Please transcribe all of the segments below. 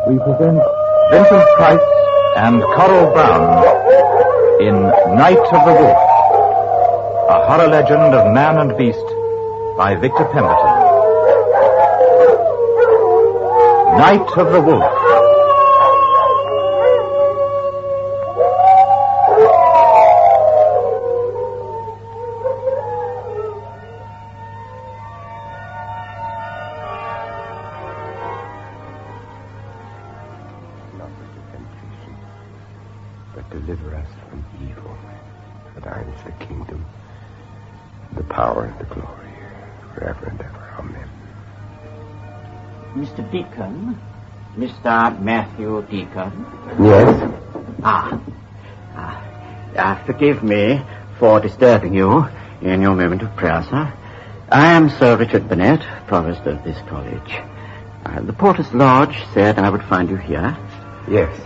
we present Vincent Price and Coral Brown in Night of the Wolf, a horror legend of man and beast by Victor Pemberton. Night of the Wolf. Deliver us from evil. For thine is the kingdom, the power, and the glory, forever and ever. Amen. Mr. Deacon? Mr. Matthew Deacon? Yes? Forgive me for disturbing you in your moment of prayer, sir. I am Sir Richard Burnett, provost of this college. The Porter's Lodge said I would find you here. Yes.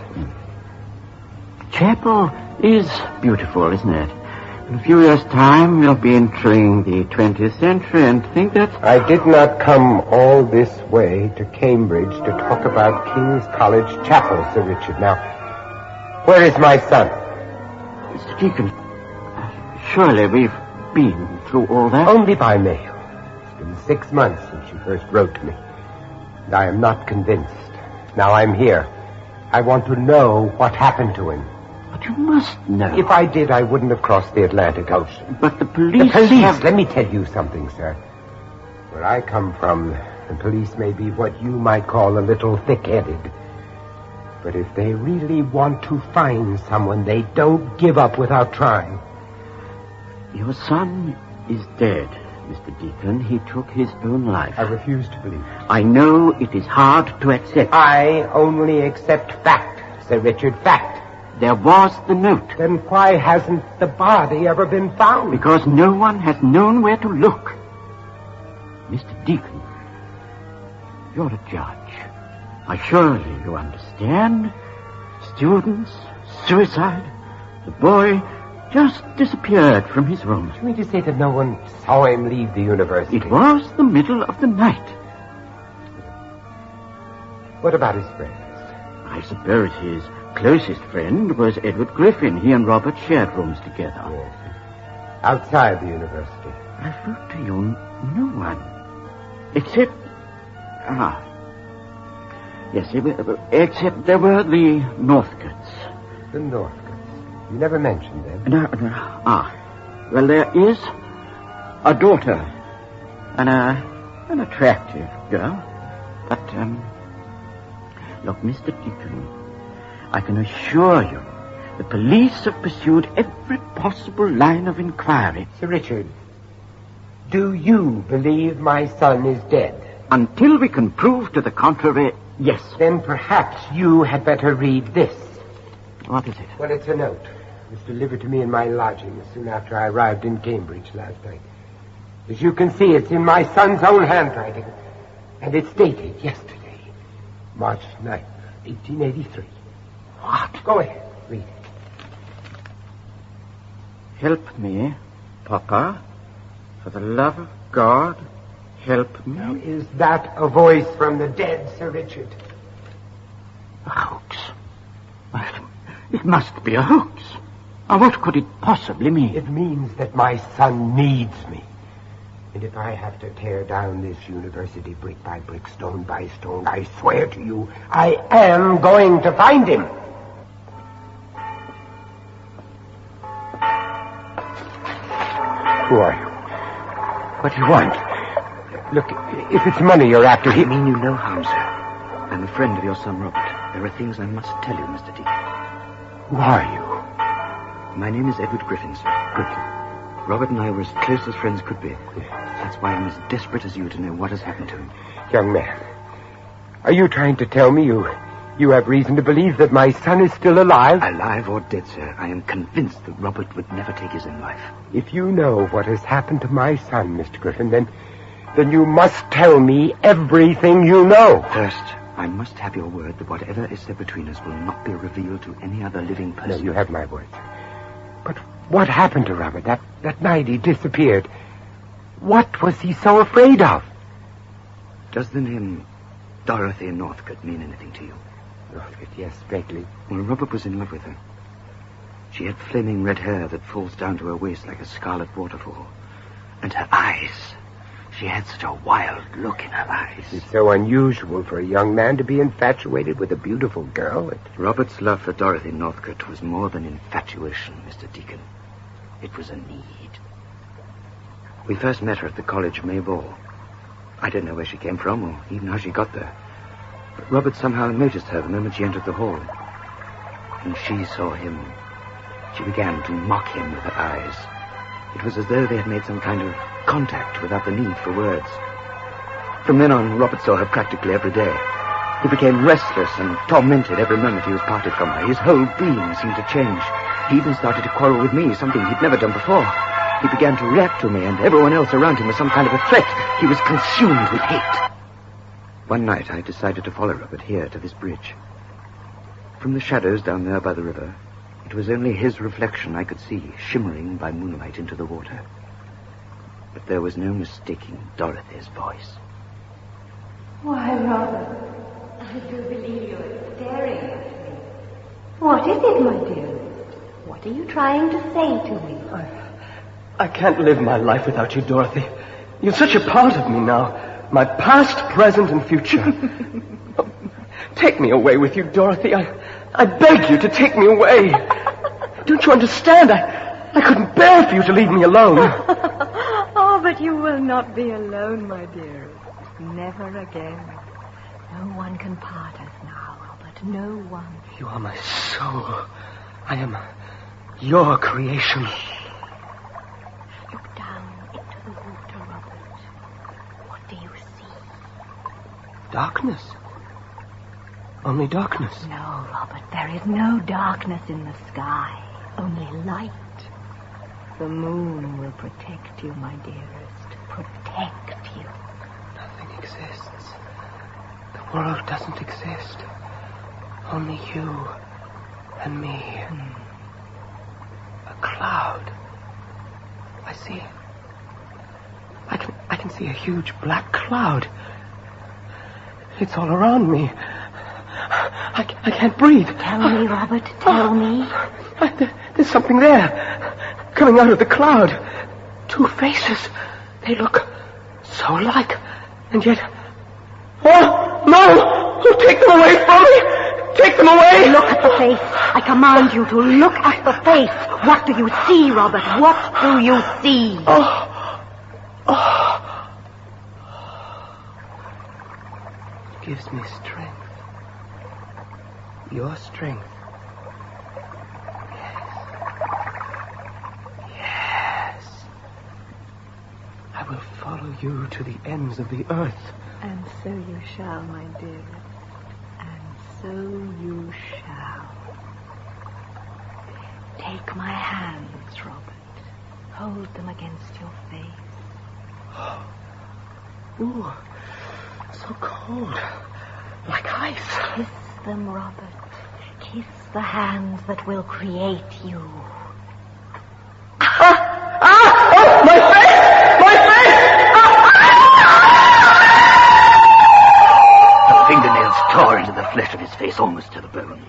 Chapel is beautiful, isn't it? In a few years' time, we'll be entering the 20th century and think that... I did not come all this way to Cambridge to talk about King's College Chapel, Sir Richard. Now, where is my son? Mr. Deacon, surely we've been through all that? Only by mail. It's been 6 months since you first wrote to me. And I am not convinced. Now I'm here. I want to know what happened to him. But you must know. If I did, I wouldn't have crossed the Atlantic Ocean. But the police... Let me tell you something, sir. Where I come from, the police may be what you might call a little thick-headed. But if they really want to find someone, they don't give up without trying. Your son is dead, Mr. Deacon. He took his own life. I refuse to believe it. I know it is hard to accept. I only accept fact, Sir Richard, fact. There was the note. Then why hasn't the body ever been found? Because no one has known where to look. Mr. Deacon, you're a judge. Surely you understand. Students, suicide. The boy just disappeared from his room. You mean to say that no one saw him leave the university? It was the middle of the night. What about his friends? I suppose his closest friend was Edward Griffin. He and Robert shared rooms together. Yes. Outside the university. I wrote to you, no one. Except... Yes, except there were the Northcotes. The Northcotes? You never mentioned them. No. Well, there is a daughter. An attractive girl. But, look, Mr. Deacon, I can assure you the police have pursued every possible line of inquiry. Sir Richard, do you believe my son is dead? Until we can prove to the contrary, yes. Then perhaps you had better read this. What is it? Well, it's a note. It was delivered to me in my lodgings soon after I arrived in Cambridge last night. As you can see, it's in my son's own handwriting. And it's dated yesterday, March 9th, 1883. What? Go ahead, read it. Help me, Papa. For the love of God, help me. Now, is that a voice from the dead, Sir Richard? A hoax. It must be a hoax. What could it possibly mean? It means that my son needs me. And if I have to tear down this university brick by brick, stone by stone, I swear to you, I am going to find him. Who are you? What do you want? Look, if it's money you're after, I mean you no harm, sir. I'm a friend of your son, Robert. There are things I must tell you, Mr. Deacon. Who are you? My name is Edward Griffin, sir. Griffin. Robert and I were as close as friends could be. That's why I'm as desperate as you to know what has happened to him. Young man, are you trying to tell me you have reason to believe that my son is still alive? Alive or dead, sir, I am convinced that Robert would never take his own life. If you know what has happened to my son, Mr. Griffin, then you must tell me everything you know. First, I must have your word that whatever is said between us will not be revealed to any other living person. No, you have my word. But what happened to Robert? That night he disappeared. What was he so afraid of? Does the name Dorothy Northcote mean anything to you? Robert, yes, Begley. Well, Robert was in love with her. She had flaming red hair that falls down to her waist like a scarlet waterfall. And her eyes. She had such a wild look in her eyes. It's so unusual for a young man to be infatuated with a beautiful girl. Robert's love for Dorothy Northcote was more than infatuation, Mr. Deacon. It was a need. We first met her at the college May ball. I didn't know where she came from or even how she got there. But Robert somehow noticed her the moment she entered the hall. And she saw him. She began to mock him with her eyes. It was as though they had made some kind of contact without the need for words. From then on, Robert saw her practically every day. He became restless and tormented every moment he was parted from her. His whole being seemed to change. He even started to quarrel with me, something he'd never done before. He began to react to me, and everyone else around him was some kind of a threat. He was consumed with hate. One night, I decided to follow Robert here to this bridge. From the shadows down there by the river, it was only his reflection I could see, shimmering by moonlight into the water. But there was no mistaking Dorothy's voice. Why, Robert, I do believe you're staring at me. What is it, my dearest? What are you trying to say to me? I can't live my life without you, Dorothy. You're such a part of me now. My past, present, and future. Take me away with you, Dorothy. I beg you to take me away. Don't you understand? I couldn't bear for you to leave me alone. Oh, but you will not be alone, my dearest. Never again. No one can part us now, Robert. No one. You are my soul. I am your creation. Look down into the water, Robert. What do you see? Darkness. Only darkness. No, Robert, there is no darkness in the sky. Only light. The moon will protect you, my dearest. Protect you. Nothing exists. The world doesn't exist. Only you and me. A cloud. I see. I can see a huge black cloud. It's all around me. I can't breathe. Tell me, Robert, tell me. There's something there, coming out of the cloud. Two faces. They look so alike, and yet... Oh, no! Oh, take them away from me! Take them away! Look at the face. I command you to look at the face. What do you see, Robert? What do you see? It gives me strength. Your strength. Yes. I will follow you to the ends of the earth. And so you shall, my dearest. And so you shall. Take my hands, Robert. Hold them against your face. Ooh, so cold. Like ice. Kiss them, Robert. Kiss the hands that will create you. Oh, my face! My face! The fingernails tore into the flesh of his face almost to the bone.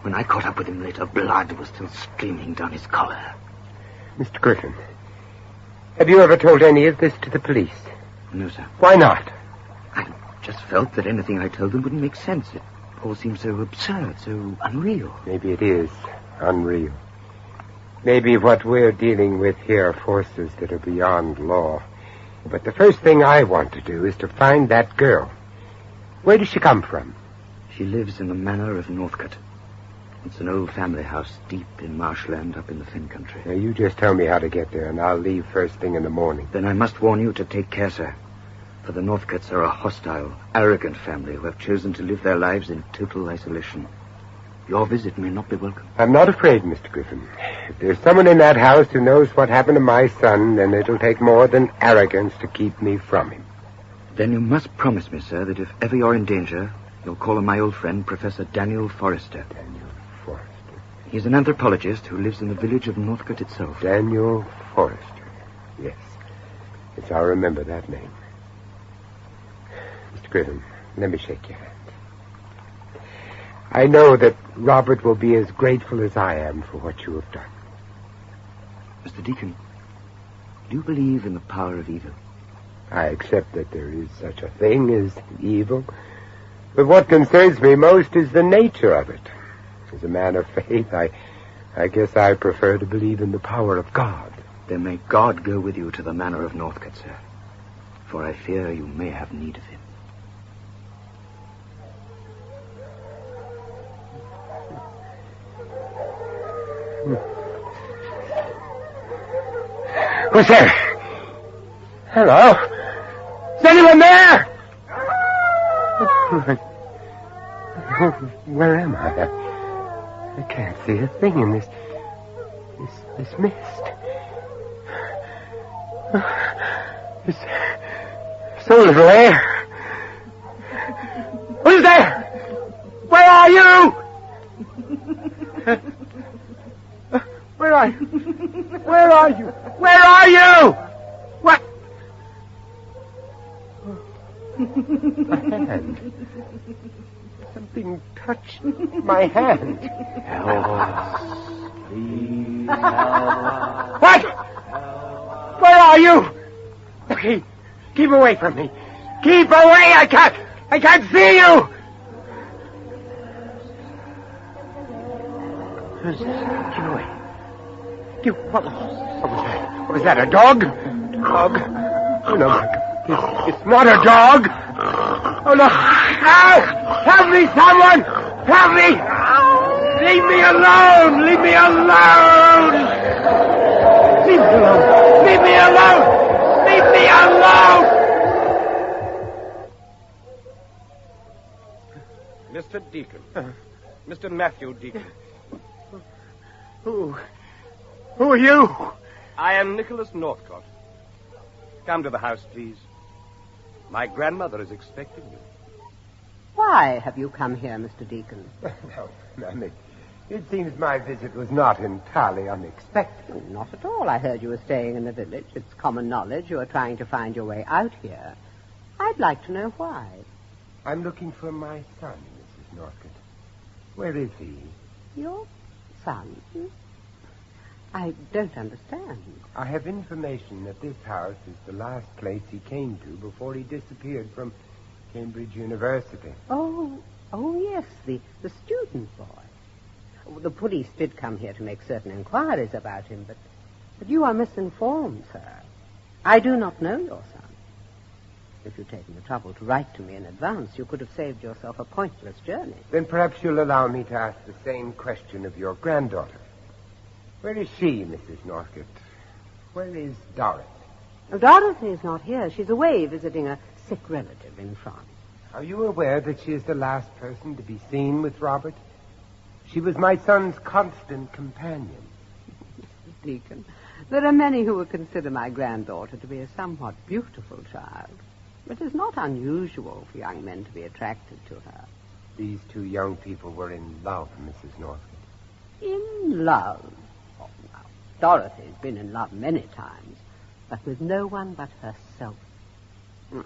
When I caught up with him later, blood was still streaming down his collar. Mr. Griffin, have you ever told any of this to the police? No, sir. Why not? I just felt that anything I told them wouldn't make sense. It all seemed so absurd, so unreal. Maybe it is unreal. Maybe what we're dealing with here are forces that are beyond law. But the first thing I want to do is to find that girl. Where does she come from? She lives in the manor of Northcote. It's an old family house deep in marshland up in the Fen country. Now, you just tell me how to get there, and I'll leave first thing in the morning. Then I must warn you to take care, sir. For the Northcotes are a hostile, arrogant family who have chosen to live their lives in total isolation. Your visit may not be welcome. I'm not afraid, Mr. Griffin. If there's someone in that house who knows what happened to my son, then it'll take more than arrogance to keep me from him. Then you must promise me, sir, that if ever you're in danger, you'll call on my old friend, Professor Daniel Forrester. Daniel Forrester. He's an anthropologist who lives in the village of Northcote itself. Daniel Forrester. Yes. Yes, I'll remember that name. Mr. Griffin, let me shake your hand. I know that Robert will be as grateful as I am for what you have done. Mr. Deacon, do you believe in the power of evil? I accept that there is such a thing as evil. But what concerns me most is the nature of it. As a man of faith, I guess I prefer to believe in the power of God. Then may God go with you to the manor of Northcote, sir. For I fear you may have need of him. Who's there? Hello? Is anyone there? Where am I? I can't see a thing in this mist. There's so little air. Who's there? Where are you? Where are you? Where are you? Where are you? What? My hand. Something touched my hand. What? Where are you? Keep away from me. Keep away! I can't see you! Keep away. What was that? A dog? Dog? Oh, no. It's not a dog. Oh, no. Help me, someone! Help me! Leave me alone! Leave me alone! Leave me alone! Leave me alone! Leave me alone! Mr. Deacon. Mr. Matthew Deacon. Who are you? I am Nicholas Northcote. Come to the house, please. My grandmother is expecting you. Why have you come here, Mr. Deacon? No, ma'am, it seems my visit was not entirely unexpected. Oh, not at all. I heard you were staying in the village. It's common knowledge you are trying to find your way out here. I'd like to know why. I'm looking for my son, Mrs. Northcote. Where is he? Your son? I don't understand. I have information that this house is the last place he came to before he disappeared from Cambridge University. Oh, yes, the student boy. The police did come here to make certain inquiries about him, but you are misinformed, sir. I do not know your son. If you'd taken the trouble to write to me in advance, you could have saved yourself a pointless journey. Then perhaps you'll allow me to ask the same question of your granddaughter. Where is she, Mrs. Northcote? Where is Dorothy? Dorothy is not here. She's away visiting a sick relative in France. Are you aware that she is the last person to be seen with Robert? She was my son's constant companion. Mr. Deacon, there are many who would consider my granddaughter to be a somewhat beautiful child. It is not unusual for young men to be attracted to her. These two young people were in love, Mrs. Northcote. In love? Oh, now, Dorothy's been in love many times, but with no one but herself.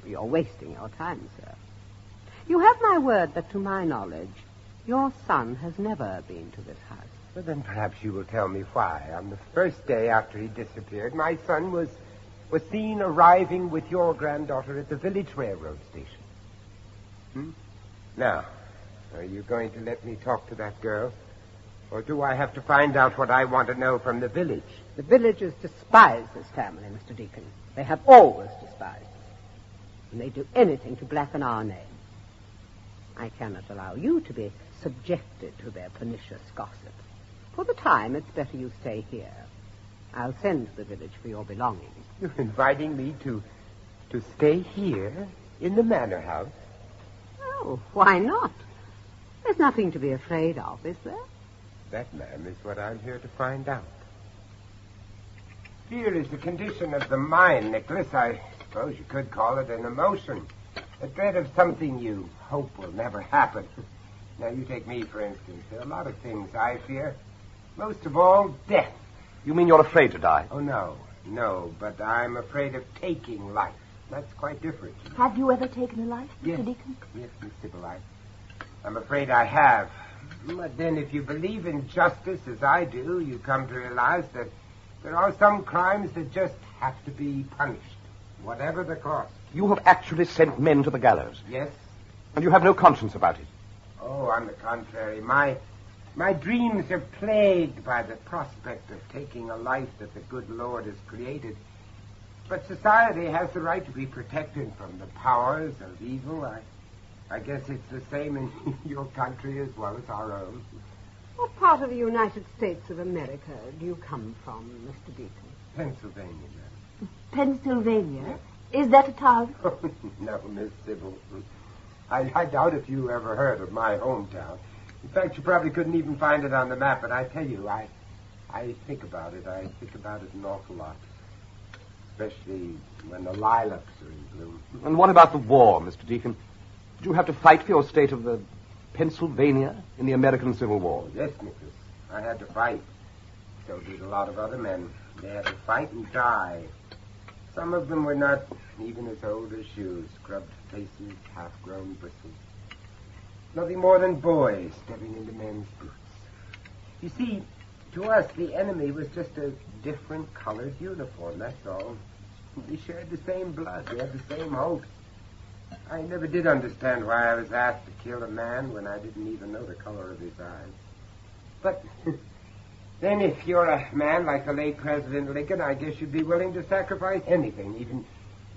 You're wasting your time, sir. You have my word that, to my knowledge, your son has never been to this house. Well, then perhaps you will tell me why. On the first day after he disappeared, my son was seen arriving with your granddaughter at the village railroad station. Now, are you going to let me talk to that girl? Or do I have to find out what I want to know from the village? The villagers despise this family, Mr. Deacon. They have always despised it. And they do anything to blacken our name. I cannot allow you to be subjected to their pernicious gossip. For the time, it's better you stay here. I'll send to the village for your belongings. You're inviting me to stay here in the manor house? Oh, why not? There's nothing to be afraid of, is there? That, ma'am, is what I'm here to find out. Fear is the condition of the mind, Nicholas. I suppose you could call it an emotion. A dread of something you hope will never happen. Now, you take me, for instance. There are a lot of things I fear. Most of all, death. You mean you're afraid to die? Oh, no, but I'm afraid of taking life. That's quite different. Have you ever taken a life, Mr. Yes. Deacon? Yes, Miss Sybil, I'm afraid I have. But then if you believe in justice as I do, you come to realize that there are some crimes that just have to be punished, whatever the cost. You have actually sent men to the gallows. Yes. And you have no conscience about it. Oh, on the contrary. My dreams are plagued by the prospect of taking a life that the good Lord has created. But society has the right to be protected from the powers of evil. I guess it's the same in your country as well as our own. What part of the United States of America do you come from, Mr. Deacon? Pennsylvania, ma'am. Pennsylvania? Is that a town? Oh, no, Miss Sybil. I doubt if you ever heard of my hometown. In fact, you probably couldn't even find it on the map, but I tell you, I think about it. I think about it an awful lot. Especially when the lilacs are in bloom. And what about the war, Mr. Deacon? Did you have to fight for your state of the Pennsylvania in the American Civil War? Oh, yes, Nicholas. I had to fight. So did a lot of other men. They had to fight and die. Some of them were not even as old as shoes, scrubbed faces, half-grown bristles. Nothing more than boys stepping into men's boots. You see, to us, the enemy was just a different colored uniform, that's all. We shared the same blood. We had the same hopes. I never did understand why I was asked to kill a man when I didn't even know the color of his eyes. But then if you're a man like the late President Lincoln, I guess you'd be willing to sacrifice anything,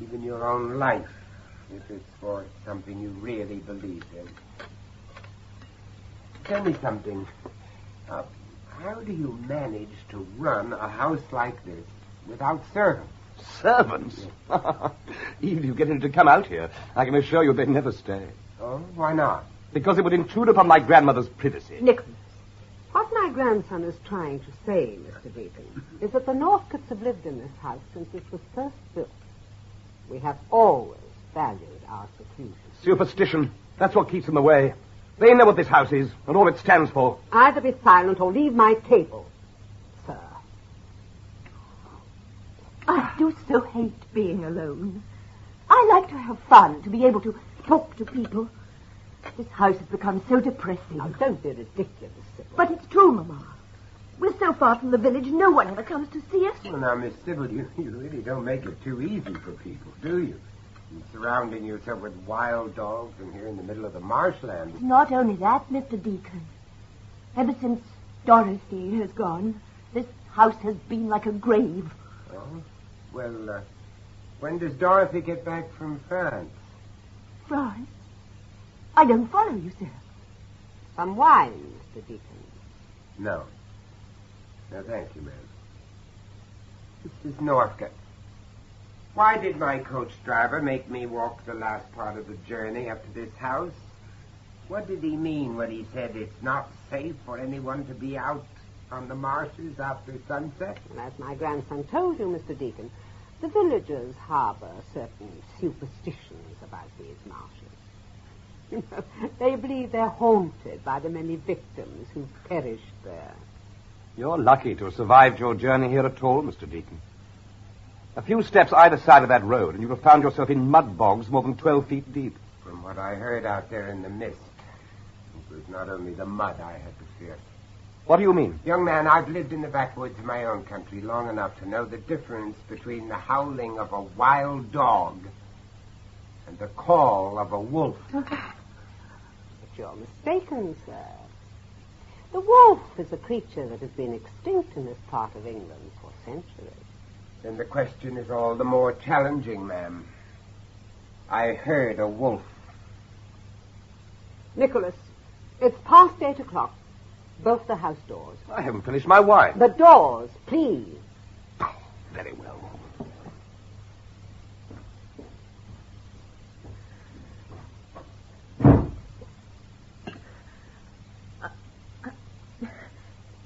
even your own life, if it's for something you really believed in. Tell me something. How do you manage to run a house like this without servants? Servants? Even if you get him to come out here, I can assure you they'd never stay. Oh, why not? Because it would intrude upon my grandmother's privacy. Nicholas, what my grandson is trying to say, Mr. Deacon, is that the Northcotts have lived in this house since it was first built. We have always valued our seclusion. Superstition. That's what keeps them away. They know what this house is and all it stands for. Either be silent or leave my table, sir. I do so hate being alone. I like to have fun, to be able to talk to people. This house has become so depressing. Now, don't be ridiculous, Sybil. But it's true, Mamma. We're so far from the village, no one ever comes to see us. Well, now, Miss Sybil, you really don't make it too easy for people, do you? And surrounding yourself with wild dogs and here in the middle of the marshland. It's not only that, Mr. Deacon. Ever since Dorothy has gone, this house has been like a grave. Oh? Well, when does Dorothy get back from France? France? I don't follow you, sir. Some wine, Mr. Deacon. No. No, thank you, ma'am. Mrs. Northcott, why did my coach driver make me walk the last part of the journey up to this house? What did he mean when he said it's not safe for anyone to be out on the marshes after sunset? And as my grandson told you, Mr. Deacon, the villagers harbor certain superstitions about these marshes. They believe they're haunted by the many victims who've perished there. You're lucky to have survived your journey here at all, Mr. Deacon. A few steps either side of that road, and you'd have found yourself in mud bogs more than 12 feet deep. From what I heard out there in the mist, it was not only the mud I had to fear. What do you mean? Young man, I've lived in the backwoods of my own country long enough to know the difference between the howling of a wild dog and the call of a wolf. But you're mistaken, sir. The wolf is a creature that has been extinct in this part of England for centuries. Then the question is all the more challenging, ma'am. I heard a wolf. Nicholas, it's past 8 o'clock. Both the house doors. I haven't finished my wine. The doors, please. Oh, very well.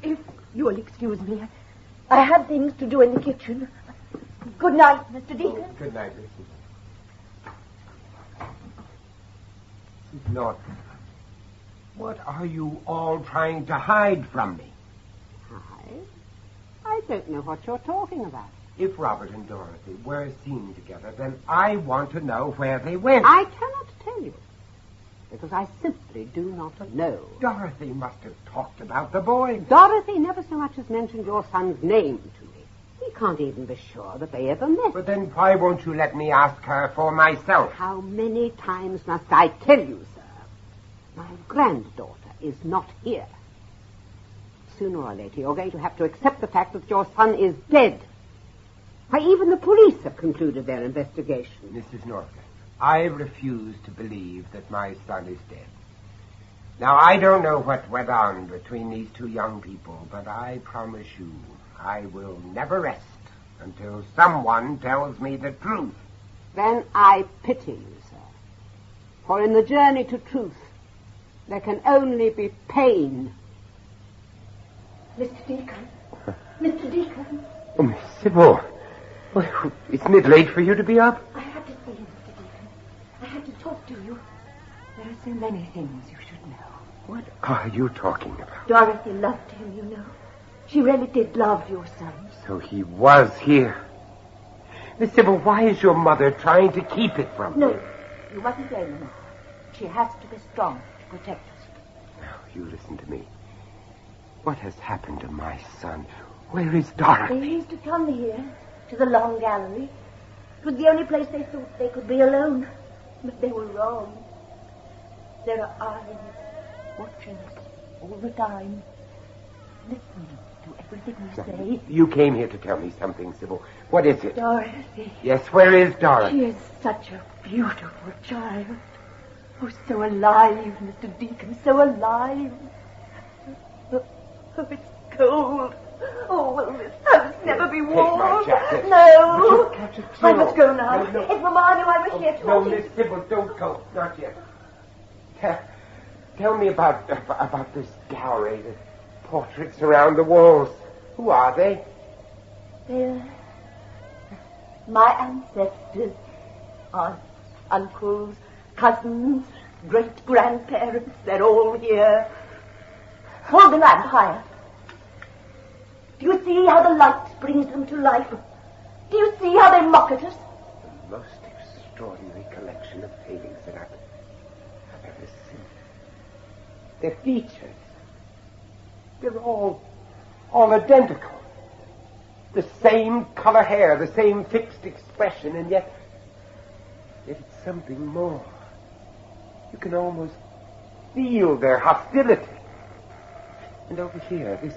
If you will excuse me, I have things to do in the kitchen. Good night, Mr. Deacon. Good night, Mrs. Norton. What are you all trying to hide from me? Hide? I don't know what you're talking about. If Robert and Dorothy were seen together, then I want to know where they went. I cannot tell you. because I simply do not know. Dorothy must have talked about the boy. Dorothy never so much as mentioned your son's name to me. We can't even be sure that they ever met. But then why won't you let me ask her for myself? How many times must I tell you, sir? My granddaughter is not here. Sooner or later, you're going to have to accept the fact that your son is dead. Why, even the police have concluded their investigation. Mrs. Northcott, I refuse to believe that my son is dead. Now, I don't know what went on between these two young people, but I promise you, I will never rest until someone tells me the truth. Then I pity you, sir. For in the journey to truth, there can only be pain. Mr. Deacon. Mr. Deacon. Oh, Miss Sybil. Well, isn't it late for you to be up? I had to see you, Mr. Deacon. I had to talk to you. There are so many things you should know. What are you talking about? Dorothy loved him, you know. She really did love your son. So he was here. Miss Sybil, why is your mother trying to keep it from me? No, you mustn't blame her. She has to be strong to protect us. Now, you listen to me. What has happened to my son? Where is Dorothy? They used to come here, to the long gallery. It was the only place they thought they could be alone. But they were wrong. There are eyes watching us all the time, listening to everything we say. You came here to tell me something, Sybil. What is it? Dorothy. Yes, where is Dorothy? She is such a beautiful child. Oh, so alive, Mr. Deacon, so alive. Oh, it's cold. Oh, will this house never be warm? Take my jacket. No. But you'll catch a chill. I must go now. No. If Mamma knew I was here No, talking... Miss Sybil, don't go. Not yet. Tell me about this gallery, the portraits around the walls. Who are they? They're my ancestors. Aunts, uncles, cousins, great-grandparents. They're all here. Hold the lamp higher. Do you see how the light brings them to life? Do you see how they mock at us? The most extraordinary collection of paintings that I've ever seen. Their features. They're all identical. The same color hair, the same fixed expression, and yet it's something more. You can almost feel their hostility. And over here, this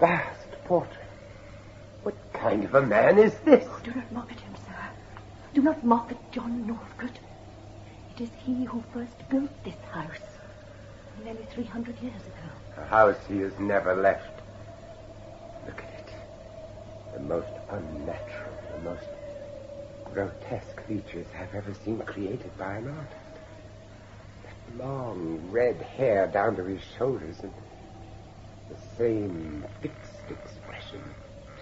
vast portrait. What kind of a man is this? Oh, do not mock at him, sir. Do not mock at John Northcote. It is he who first built this house nearly 300 years ago. A house he has never left. Look at it. The most unnatural, the most grotesque features I've ever seen created by an artist. That long red hair down to his shoulders and the same fixed expression,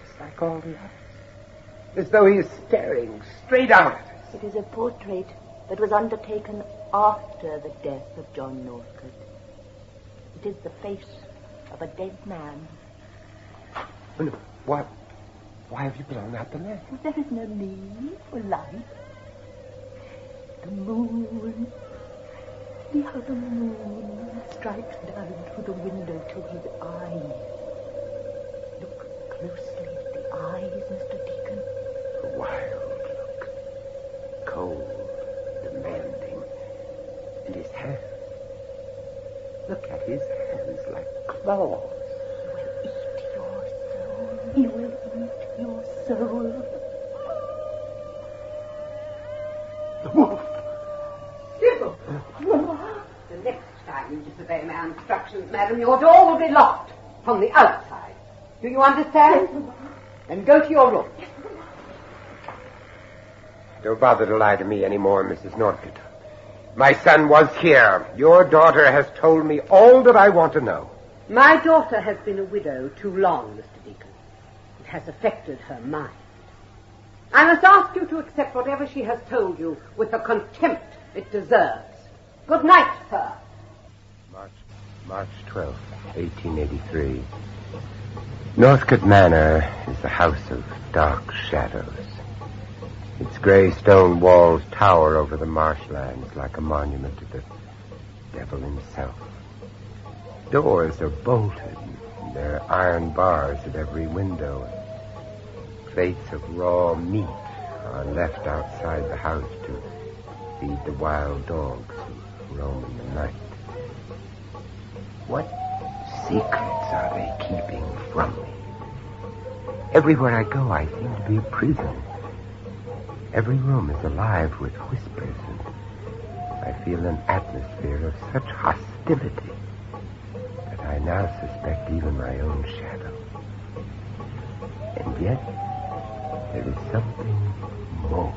just like all the others. As though he is staring straight out at us. It is a portrait that was undertaken after the death of John Northcote. It is the face of a dead man. Oh, no. Why have you blown out the lamp? There is no need for light. The moon. See how the moon strikes down through the window to his eyes. Look closely at the eyes, Mr. Deacon. A wild look. Cold, demanding. And his hands. Look at his hands like claws. He will eat your soul. The wolf. Sybil! The next time you disobey my instructions, madam, your door will be locked from the outside. Do you understand? Then go to your room. Don't bother to lie to me anymore, Mrs. Northcote. My son was here. Your daughter has told me all that I want to know. My daughter has been a widow too long, Mr. Deacon. It has affected her mind. I must ask you to accept whatever she has told you with the contempt it deserves. Good night, sir. March 12th, 1883. Northcote Manor is the house of dark shadows. Its gray stone walls tower over the marshlands like a monument to the devil himself. Doors are bolted. There are iron bars at every window. Plates of raw meat are left outside the house to feed the wild dogs who roam in the night. What secrets are they keeping from me? Everywhere I go, I seem to be a prisoner. Every room is alive with whispers, and I feel an atmosphere of such hostility that I now suspect even my own shadow. And yet, there is something more.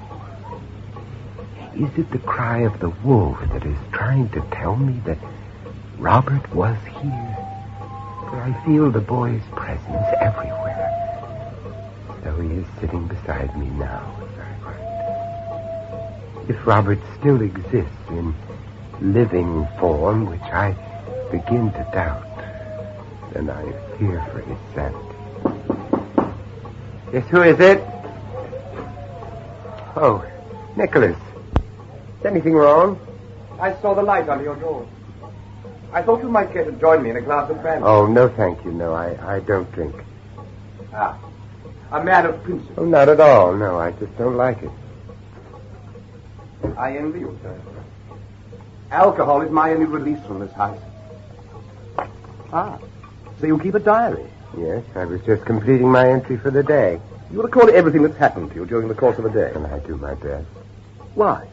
Is it the cry of the wolf that is trying to tell me that Robert was here? For I feel the boy's presence everywhere. So he is sitting beside me now as I write. If Robert still exists in living form, which I begin to doubt, then I fear for his sanity. Yes, who is it? Oh, Nicholas. Is anything wrong? I saw the light under your door. I thought you might care to join me in a glass of brandy. Oh, no, thank you. No, I don't drink. Ah, a man of principle. Oh, not at all. No, I just don't like it. I envy you, sir. Alcohol is my only release from this house. Ah, so you keep a diary? Yes, I was just completing my entry for the day. You record everything that's happened to you during the course of a day? And I do my best. Why?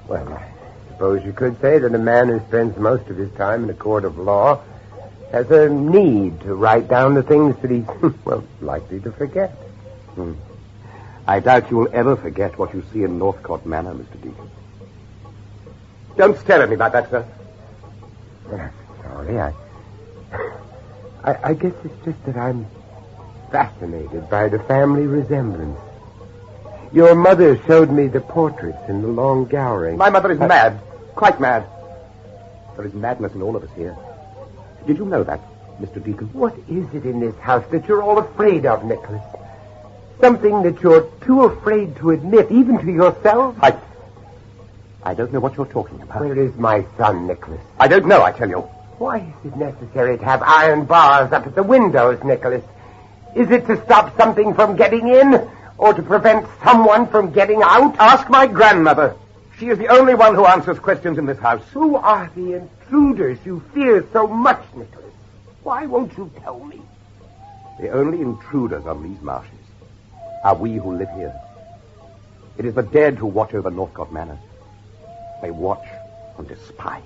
Well, I suppose you could say that a man who spends most of his time in a court of law has a need to write down the things that he's, well, likely to forget. I doubt you will ever forget what you see in Northcote Manor, Mr. Deacon. Don't stare at me like that, sir. Well, I'm sorry. I guess it's just that I'm fascinated by the family resemblance. Your mother showed me the portraits in the long gallery. My mother is mad. Quite mad. There is madness in all of us here. Did you know that, Mr. Deacon? What is it in this house that you're all afraid of, Nicholas? Something that you're too afraid to admit, even to yourself? I don't know what you're talking about. Where is my son, Nicholas? I don't know, I tell you. Why is it necessary to have iron bars up at the windows, Nicholas? Is it to stop something from getting in, or to prevent someone from getting out? Ask my grandmother. She is the only one who answers questions in this house. Who are the intruders you fear so much, Nicholas? Why won't you tell me? The only intruders on these marshes are we who live here. It is the dead who watch over Northcote Manor. They watch and despise.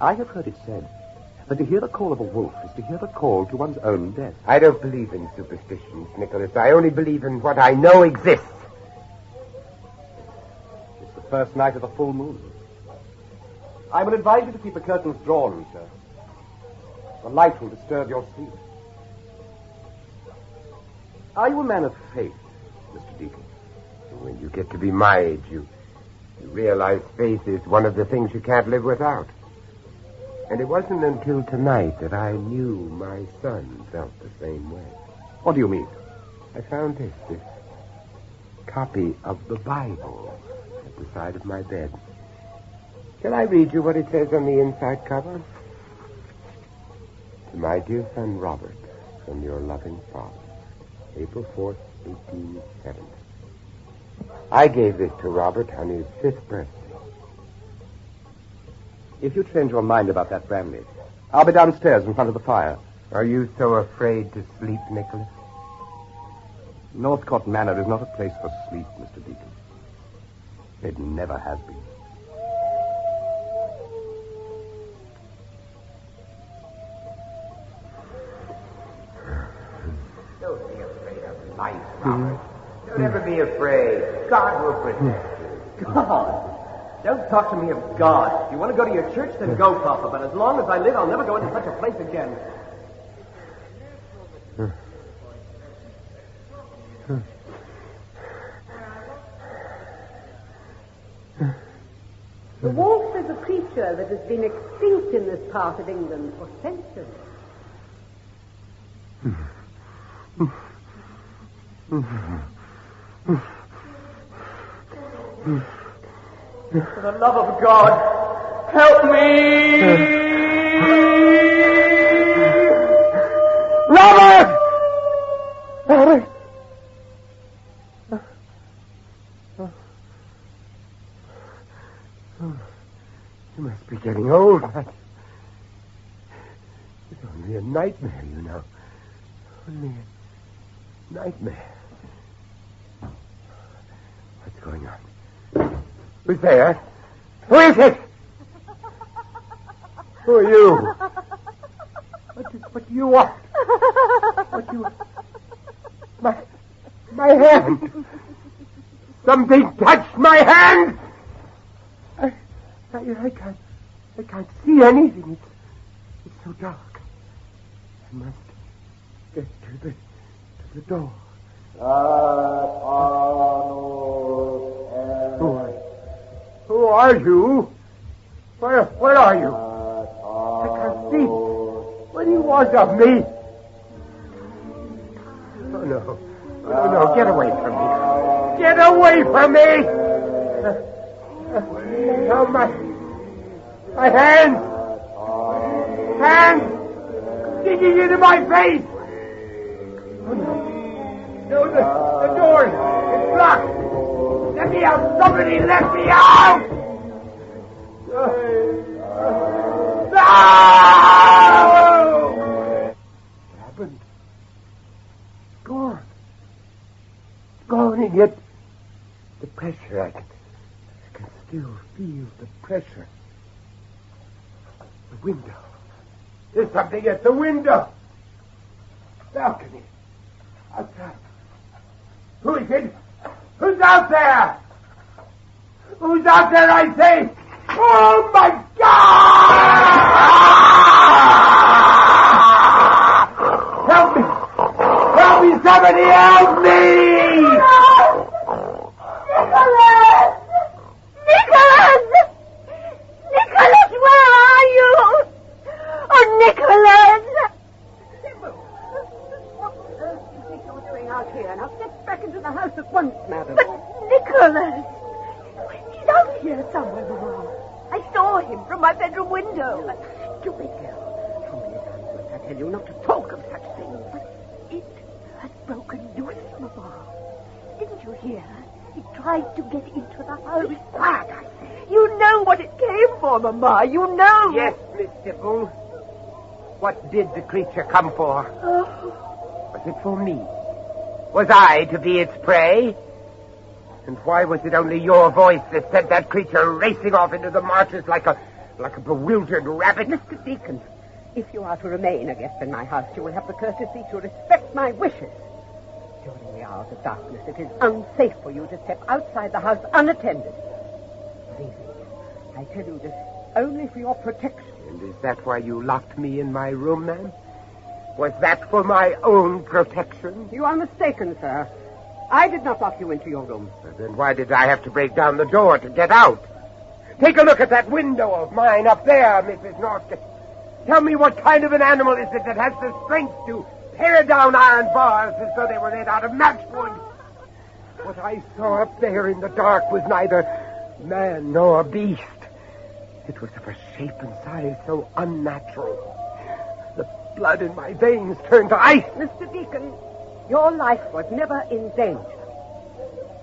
I have heard it said that to hear the call of a wolf is to hear the call to one's own death. I don't believe in superstitions, Nicholas. I only believe in what I know exists. It's the first night of the full moon. I will advise you to keep the curtains drawn, sir. The light will disturb your sleep. Are you a man of faith, Mr. Deacon? When you get to be my age, you realize faith is one of the things you can't live without. And it wasn't until tonight that I knew my son felt the same way. What do you mean? I found this copy of the Bible at the side of my bed. Shall I read you what it says on the inside cover? To my dear son Robert, from your loving father, April 4th, 1870. I gave this to Robert on his 5th birthday. If you change your mind about that brandy, I'll be downstairs in front of the fire. Are you so afraid to sleep, Nicholas? Northcote Manor is not a place for sleep, Mr. Deacon. It never has been. Don't be afraid of life, Robert. Don't ever be afraid. God will protect you. God? Don't talk to me of God. If you want to go to your church, then go, Papa. But as long as I live, I'll never go into such a place again. The wolf is a creature that has been extinct in this part of England for centuries. For the love of God, help me! Robert! Robert! You must be getting old. It's only a nightmare, you know. Only a nightmare. What's going on? Who's there? Who is it? Who are you? What do you want? What do you want? My hand! Something touched my hand! I can't see anything. It's so dark. I must get to the door. Who are you? Where are you? I can't see. What do you want of me? Oh, no. Oh, no. Get away from me. Get away from me! Oh, my hands! Hands! Digging into my face! Oh, no, the door is blocked! Let me out! Somebody let me out! No! What happened? Gone. Gone, and yet the pressure, I can still feel the pressure. The window. There's something at the window. Balcony. Outside. Who is it? Who's out there? Who's out there, I say? Oh, my God! Help me! Help me, somebody help me! Nicholas! Nicholas, where are you? Oh, Nicholas! What on earth do you think you're doing out here? Now get back into the house at once, madam. But Nicholas! He's out here somewhere, Mama. I saw him from my bedroom window. Stupid girl. How many times must I tell you not to talk of such things? But it has broken loose, Mama. Didn't you hear? He tried to get into the house. Quiet, I say. You know what it came for, Mama. You know. Yes, Miss Dibble. What did the creature come for? Oh. Was it for me? Was I to be its prey? And why was it only your voice that sent that creature racing off into the marshes like a bewildered rabbit? Mr. Deacon, if you are to remain a guest in my house, you will have the courtesy to respect my wishes. During the hours of darkness, it is unsafe for you to step outside the house unattended. Really, I tell you this only for your protection. And is that why you locked me in my room, ma'am? Was that for my own protection? You are mistaken, sir. I did not lock you into your room. Well, then why did I have to break down the door to get out? Take a look at that window of mine up there, Mrs. Northcott. Tell me what kind of an animal is it that has the strength to tear down iron bars as though they were made out of matchwood? What I saw up there in the dark was neither man nor beast. It was of a shape and size so unnatural. The blood in my veins turned to ice. Mr. Deacon, your life was never in danger.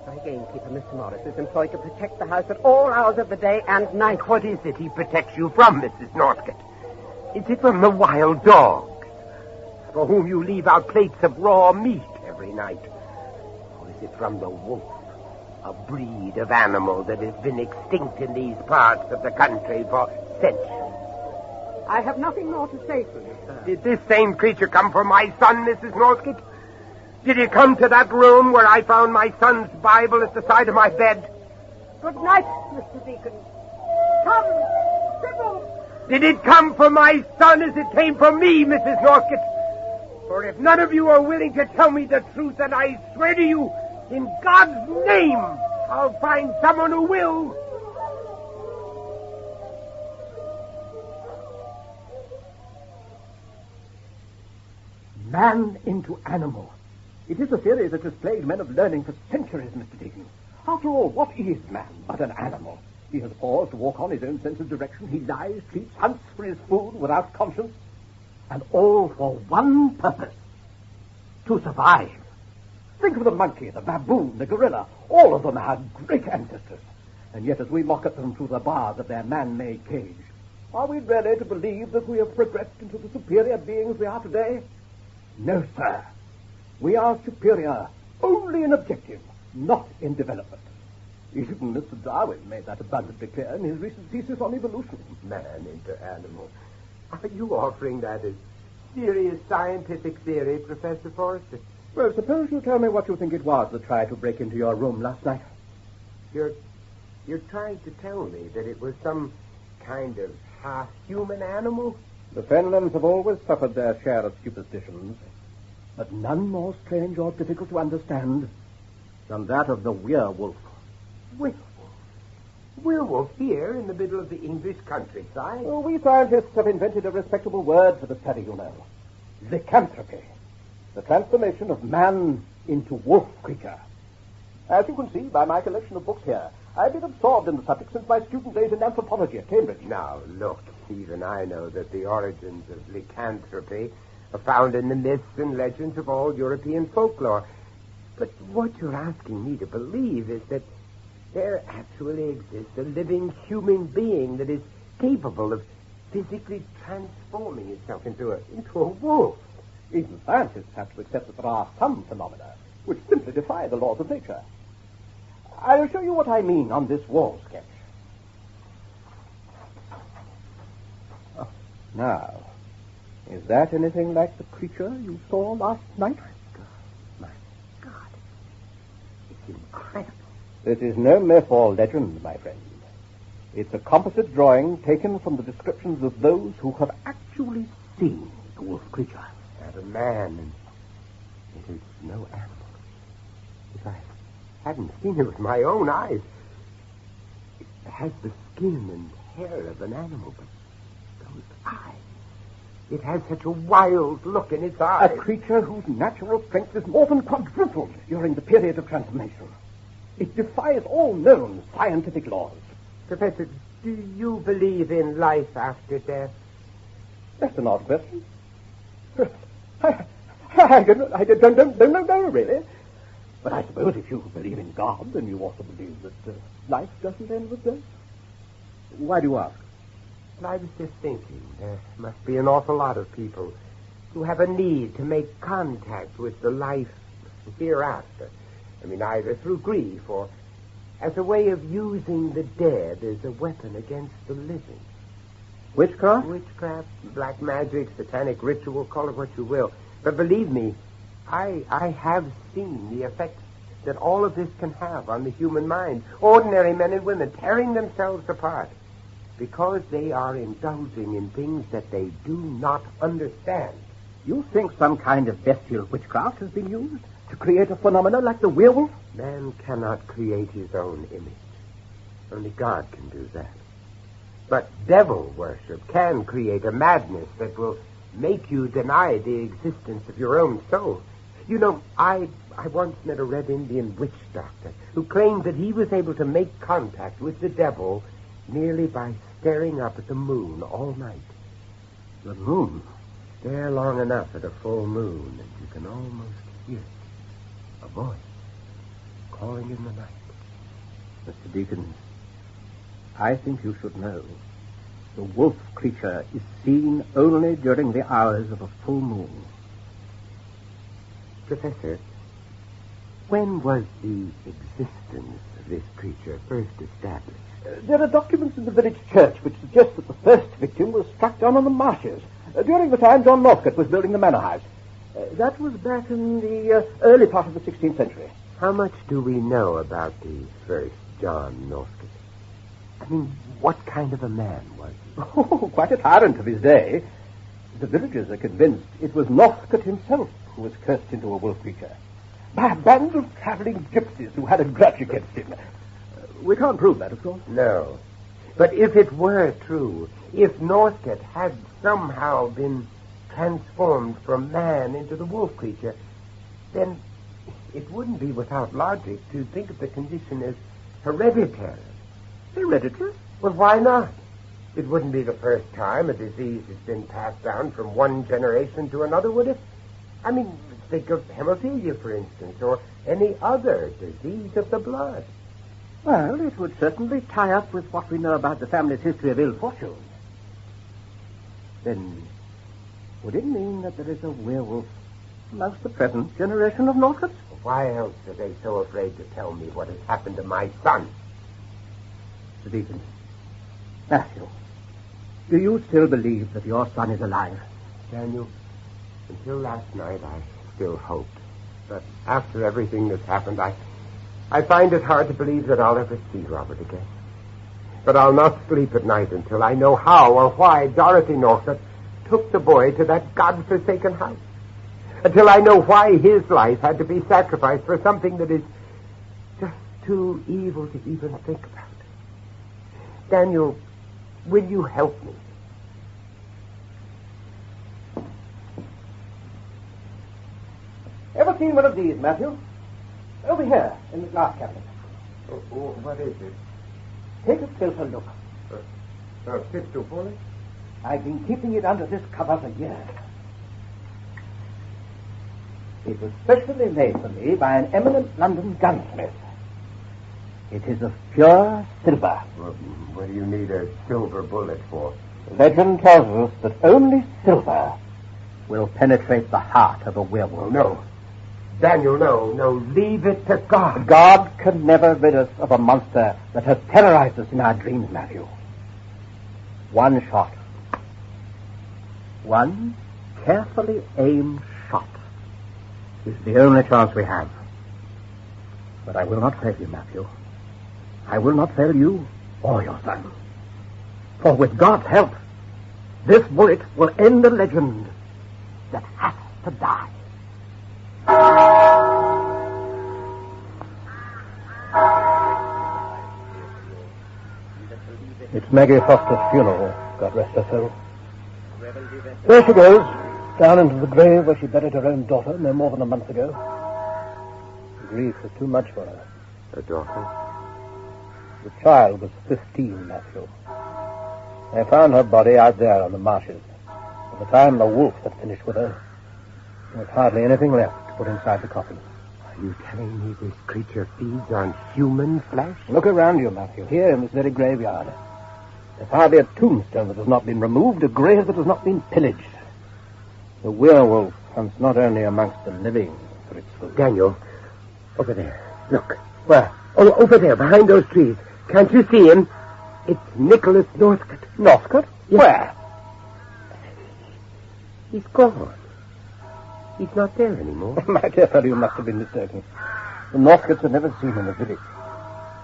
My gamekeeper, Mr. Morris, is employed to protect the house at all hours of the day and night. What is it he protects you from, Mrs. Northcott? Is it from the wild dogs, for whom you leave out plates of raw meat every night? Or is it from the wolf, a breed of animal that has been extinct in these parts of the country for centuries? I have nothing more to say to you, sir. Did this same creature come for my son, Mrs. Northcott? Did he come to that room where I found my son's Bible at the side of my bed? Good night, Mr. Deacon. Come, Sybil. Did it come for my son as it came for me, Mrs. Northcott? For if none of you are willing to tell me the truth, then I swear to you, in God's name, I'll find someone who will. Man into animal. It is a theory that has plagued men of learning for centuries, Mr. Deacon. After all, what is man but an animal? He has paused to walk on his own sense of direction. He lies, cheats, hunts for his food without conscience. And all for one purpose. To survive. Think of the monkey, the baboon, the gorilla. All of them had great ancestors. And yet as we look at them through the bars of their man-made cage, are we really to believe that we have progressed into the superior beings we are today? No, sir. We are superior only in objective, not in development. Even Mr. Darwin made that abundantly clear in his recent thesis on evolution. Man into animal. Are you offering that as serious scientific theory, Professor Forrester? Well, suppose you tell me what you think it was that tried to break into your room last night. You're trying to tell me that it was some kind of half-human animal? The Fenlands have always suffered their share of superstitions, but none more strange or difficult to understand than that of the werewolf. Werewolf? Werewolf here in the middle of the English countryside? Oh, we scientists have invented a respectable word for the study, you know. Lycanthropy. The transformation of man into wolf creature. As you can see by my collection of books here, I've been absorbed in the subject since my student days in anthropology at Cambridge. Now, look, even I know that the origins of lycanthropy are found in the myths and legends of all European folklore. But what you're asking me to believe is that there actually exists a living human being that is capable of physically transforming itself into a wolf. Even scientists have to accept that there are some phenomena which simply defy the laws of nature. I'll show you what I mean on this wall sketch. Oh, now, is that anything like the creature you saw last night? My God. It's incredible. This is no myth or legend, my friend. It's a composite drawing taken from the descriptions of those who have actually seen the wolf creature. Not a man, and it is no animal. If I hadn't seen it with my own eyes, it has the skin and hair of an animal, but those eyes, it has such a wild look in its eyes. A creature whose natural strength is more than quadrupled during the period of transformation. It defies all known scientific laws. Professor, do you believe in life after death? That's an odd question. I don't know, really. But I suppose if you believe in God, then you also believe that life doesn't end with death. Why do you ask? I was just thinking, there must be an awful lot of people who have a need to make contact with the life hereafter. I mean, either through grief or as a way of using the dead as a weapon against the living. Witchcraft? Witchcraft, black magic, satanic ritual, call it what you will. But believe me, I have seen the effects that all of this can have on the human mind. Ordinary men and women tearing themselves apart because they are indulging in things that they do not understand. You think some kind of bestial witchcraft has been used to create a phenomenon like the werewolf? Man cannot create his own image. Only God can do that. But devil worship can create a madness that will make you deny the existence of your own soul. You know, I once met a Red Indian witch doctor who claimed that he was able to make contact with the devil merely by staring up at the moon all night. The moon? Stare long enough at a full moon, and you can almost hear it. A voice calling in the night. Mr. Deacon, I think you should know the wolf creature is seen only during the hours of a full moon. Professor, when was the existence of this creature first established? There are documents in the village church which suggest that the first victim was struck down on the marshes during the time John Northcote was building the manor house. That was back in the early part of the 16th century. How much do we know about the first John Northcote? I mean, what kind of a man was he? Oh, quite a tyrant of his day. The villagers are convinced it was Northcote himself who was cursed into a wolf creature by a band of traveling gypsies who had a grudge against him. We can't prove that, of course. No. But if it were true, if Northcote had somehow been transformed from man into the wolf creature, then It wouldn't be without logic to think of the condition as hereditary. Hereditary? Well, why not? It wouldn't be the first time a disease has been passed down from one generation to another, would it? I mean, think of hemophilia, for instance, or any other disease of the blood. Well, it would certainly tie up with what we know about the family's history of ill fortune. Then, would it mean that there is a werewolf amongst the present generation of Northcotts? Why else are they so afraid to tell me what has happened to my son? Mr. Deacon, Matthew, do you still believe that your son is alive? Daniel, until last night I still hoped. But after everything that's happened, I find it hard to believe that I'll ever see Robert again. But I'll not sleep at night until I know how or why Dorothy Northcott took the boy to that godforsaken house. Until I know why his life had to be sacrificed for something that is just too evil to even think about. Daniel, will you help me? Ever seen one of these, Matthew? Over here, in the glass cabinet. What is it? Take a closer look. A pistol bullet? I've been keeping it under this cover for years. It was specially made for me by an eminent London gunsmith. It is of pure silver. Well, what do you need a silver bullet for? Legend tells us that only silver will penetrate the heart of a werewolf. Oh, no. Daniel, no, leave it to God. God can never rid us of a monster that has terrorized us in our dreams, Matthew. One shot. One carefully aimed shot is the only chance we have. But I will not fail you, Matthew. I will not fail you or your son. For with God's help, this bullet will end a legend that has to die. It's Maggie Foster's funeral, God rest her soul. There she goes, down into the grave where she buried her own daughter no more than a month ago. Grief was too much for her. Her daughter? The child was 15, Matthew. They found her body out there on the marshes. By the time the wolf had finished with her, there was hardly anything left to put inside the coffin. Are you telling me this creature feeds on human flesh? Look around you, Matthew, here in this very graveyard. There's hardly a tombstone that has not been removed, a grave that has not been pillaged. The werewolf hunts not only amongst the living for its food. Daniel, over there. Look. Where? Oh, over there, behind those trees. Can't you see him? It's Nicholas Northcott. Northcott? Yes. Where? He's gone. He's not there anymore. My dear fellow, you must have been mistaken. The Northcotts are never seen in the village,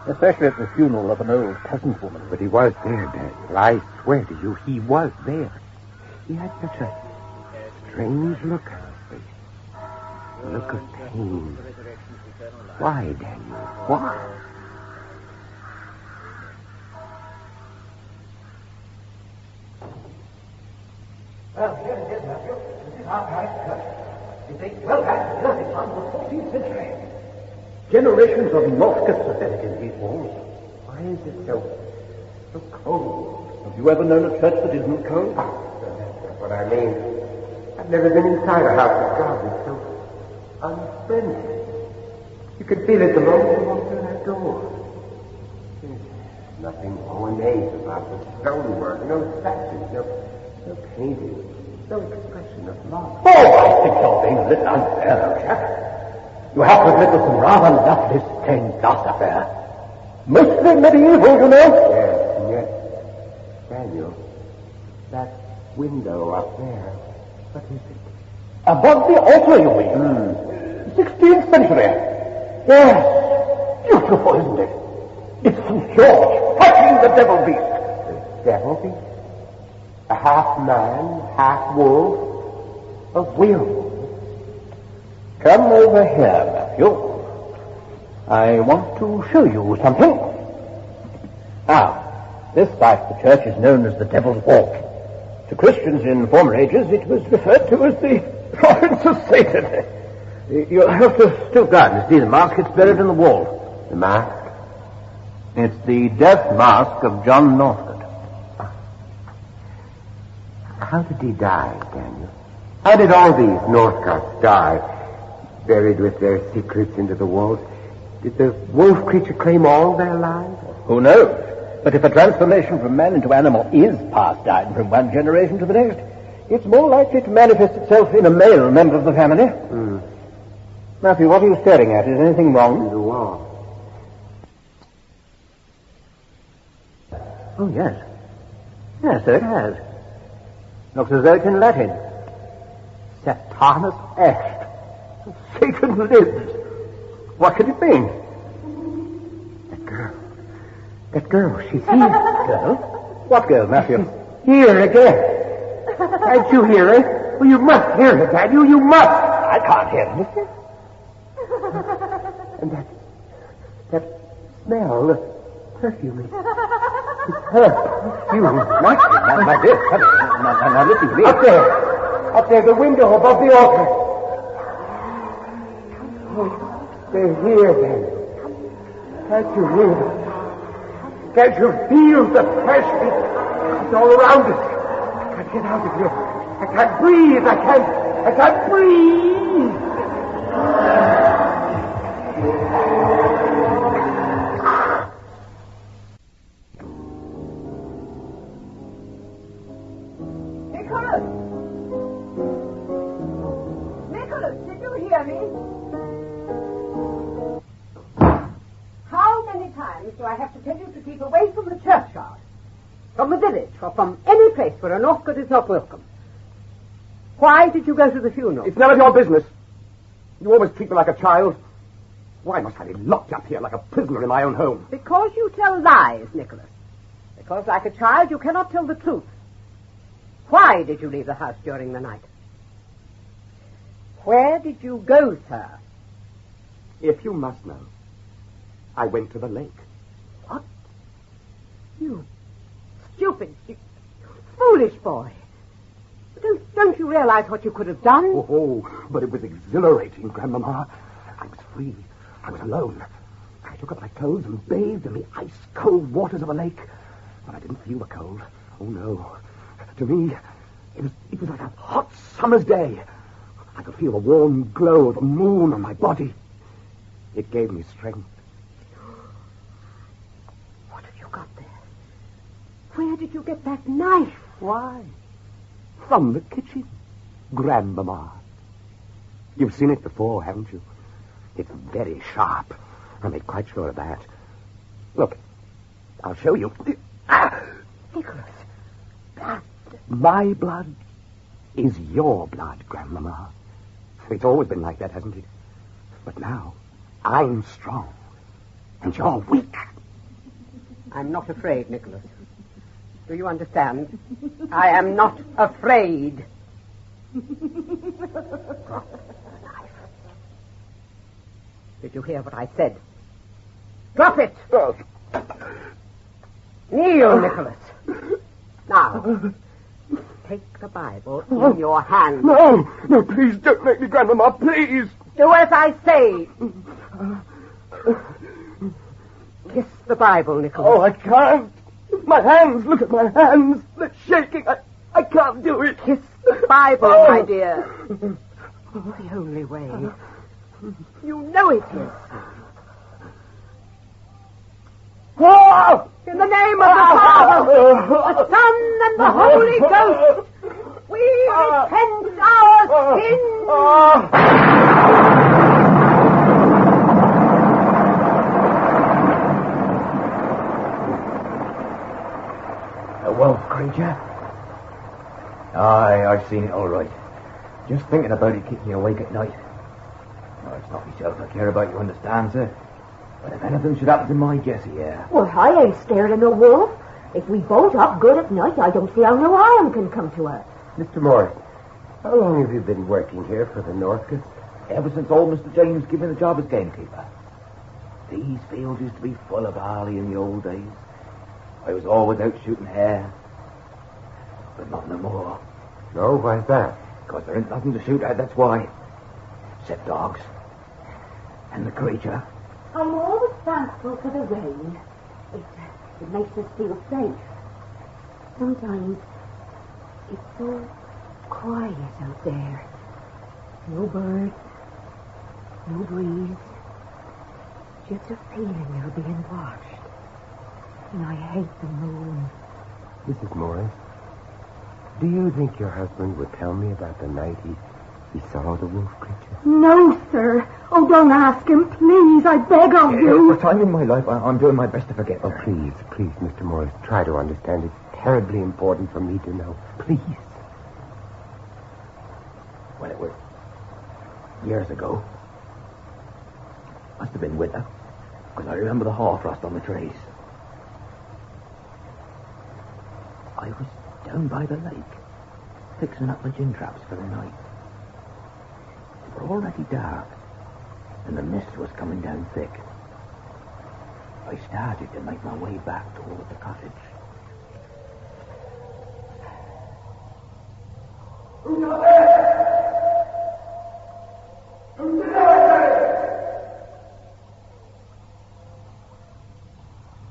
especially at the funeral of an old peasant woman. But he was there, Daniel. I swear to you, he was there. He had such a strange look on his face. A look of pain. Why, Daniel? Why? Well, here it is, Matthew. This is our parish church. It dates well back to the early part of the 14th century. Generations of Northcotts are buried in these walls. Why is it so cold? Have you ever known a church that isn't cold? That's what I mean. I've never been inside a house of God that's so unfriendly. You could feel it the moment you walk through that door. There's nothing ornate about the stonework, no statues, no painting, no expression of love. Oh, I think you're being a little unfair, old chap. You have to admit there's some rather lovely stained glass affair. Mostly medieval, you know. Yes. Daniel, that window up there, what is it? Above the altar, you mean? 16th century. Yes. Beautiful, isn't it? It's St. George fighting the devil beast. The devil beast? A half man, half wolf, a werewolf. Come over here, Matthew. I want to show you something. Now, this side of the church is known as the Devil's Walk. To Christians in former ages, it was referred to as the province of Satan. You'll have to still guard, Miss D. The mask is buried in the wall. The mask? It's the death mask of John Northcote. How did he die, Daniel? How did all these Northcotts die? Buried with their secrets into the walls? Did the wolf creature claim all their lives? Who knows? But if a transformation from man into animal is passed down from one generation to the next, it's more likely to manifest itself in a male member of the family. Matthew, what are you staring at? Is anything wrong? The wall. Oh, yes. Yes, so it has. Looks as though it's in Latin. Saturnus est. Satan lives. What could it mean? That girl, she's here. Girl? What girl, Matthew? Here again. Can't you hear her? Well, you must hear her, Daniel. You must. I can't hear her, mister. And that smell of perfume. It's her perfume. What? My dear, now listen to me. Up there, the window above the altar. Oh, they're here, Daniel. Can't you hear them? Can't you feel the fresh heat? It's all around us. I can't get out of here. I can't breathe. I can't breathe. Nicholas, did you hear me? How many times do I have to tell you to keep away from the churchyard, from the village, or from any place where a Northcote is not welcome? Why did you go to the funeral? It's none of your business. You always treat me like a child. Why must I be locked up here like a prisoner in my own home? Because you tell lies, Nicholas. Because, like a child, you cannot tell the truth. Why did you leave the house during the night? Where did you go, sir? If you must know, I went to the lake. What? You stupid, foolish boy. Don't you realize what you could have done? Oh, but it was exhilarating, Grandmama. I was free. I was alone. I took up my clothes and bathed in the ice-cold waters of a lake. But I didn't feel the cold. Oh, no. To me, it was like a hot summer's day. I could feel the warm glow of the moon on my body. It gave me strength. What have you got there? Where did you get that knife? Why? From the kitchen, Grandmama. You've seen it before, haven't you? It's very sharp. I made quite sure of that. Look, I'll show you. Nicholas, blood. My blood is your blood, Grandmama. It's always been like that, hasn't it? But now, I'm strong, and you're weak. I'm not afraid, Nicholas. Do you understand? I am not afraid. Did you hear what I said? Drop it! Kneel, Nicholas. Now, take the Bible in your hand. No, please don't make me, Grandmama, please. Do as I say. Kiss the Bible, Nicholas. Oh, I can't. My hands, look at my hands. They're shaking. I can't do it. Kiss the Bible, my dear. The only way. You know it is. Oh! In the name of the Father, the Son, and the Holy Ghost, we repent our sins. A wolf creature? Aye, I've seen it all right. Just thinking about it keeps me awake at night. No, it's not myself I care about, you understand, sir. But if anything should happen to my Jessie here... Well, I ain't scared of no wolf. If we bolt up good at night, I don't see how no harm can come to her. Mr. Morris, how long have you been working here for the Northcotes? Ever since old Mr. James gave me the job as gamekeeper. These fields used to be full of barley in the old days. I was always out shooting hare. But not no more. No, why's that? Because there ain't nothing to shoot at, that's why. except dogs. And the creature. I'm always thankful for the rain. It makes us feel safe. Sometimes it's so quiet out there. No birds, no breeze. Just a feeling you're being watched. And I hate the moon. Mrs. Morris, do you think your husband would tell me about the night he saw the wolf creature? No, sir. Oh, don't ask him, please. I beg of you. For time in my life, I'm doing my best to forget. Oh, please, Mr. Morris, try to understand. It's terribly important for me to know. Please. Well, it was years ago. Must have been winter, because I remember the hoarfrost on the trees. I was down by the lake, fixing up my gin traps for the night. It was already dark, and the mist was coming down thick. I started to make my way back toward the cottage. Who's out there? Who's there?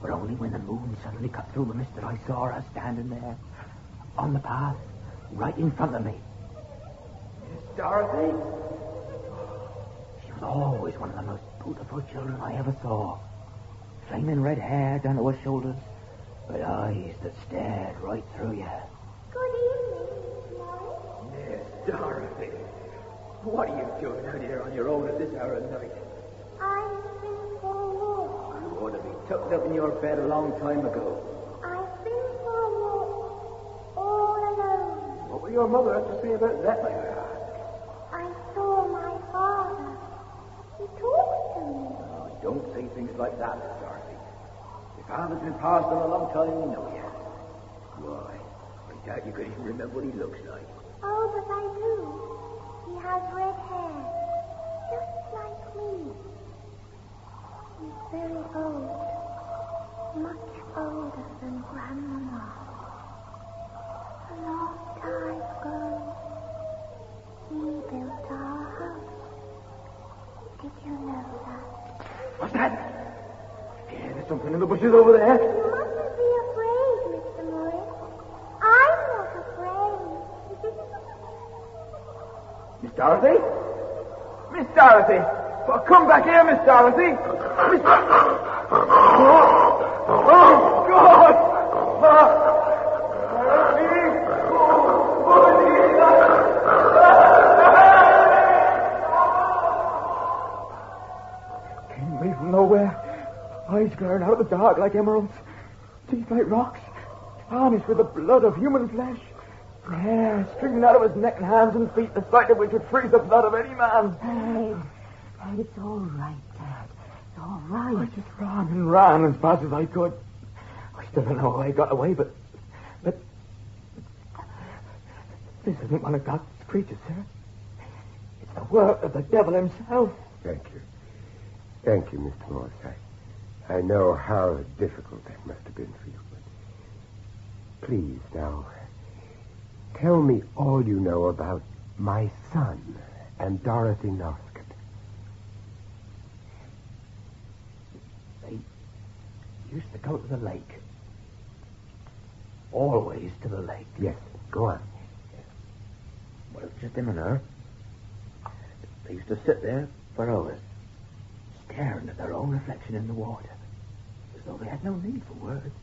But only when the moon suddenly cut through the mist that I saw her standing there, on the path, right in front of me. Miss Dorothy? She was always one of the most beautiful children I ever saw. Flaming red hair down to her shoulders, but eyes that stared right through you. Good evening, Morris. Miss Dorothy, what are you doing out here on your own at this hour of night? I've been for a walk. You ought to be tucked up in your bed a long time ago. I've been for a walk all alone. What will your mother have to say about that, my lad? I saw my father. He talked to me. Oh, don't say things like that, Miss Dorothy. Your father's been passed on a long time, you know yet. Why, I doubt you could even remember what he looks like. Oh, but I do. He has red hair, just like me. He's very old, much older than Grandmama. A long time ago, he built our house. Did you know that? What's that? Yeah, there's something in the bushes over there. You mustn't be afraid, Mr. Morris. I'm not afraid. Miss Dorothy? Miss Dorothy! Well, come back here, Miss Dorothy! Oh, God! Came away from nowhere. Eyes glaring out of the dark like emeralds. Teeth like rocks. Tarnished with the blood of human flesh. Hair streaming out of his neck and hands and feet, the sight of which would freeze the blood of any man. Dad, it's all right, Dad. It's all right. I just ran as fast as I could. I still don't know how I got away, but this isn't one of God's creatures, sir. It's the work of the devil himself. Thank you. Thank you, Mr. Morris. I know how difficult that must have been for you. But please, now, tell me all you know about my son and Dorothy Northcott. They used to go to the lake. Always to the lake. Yes, go on. Well, it's just him and her. They used to sit there for hours, staring at their own reflection in the water, as though they had no need for words.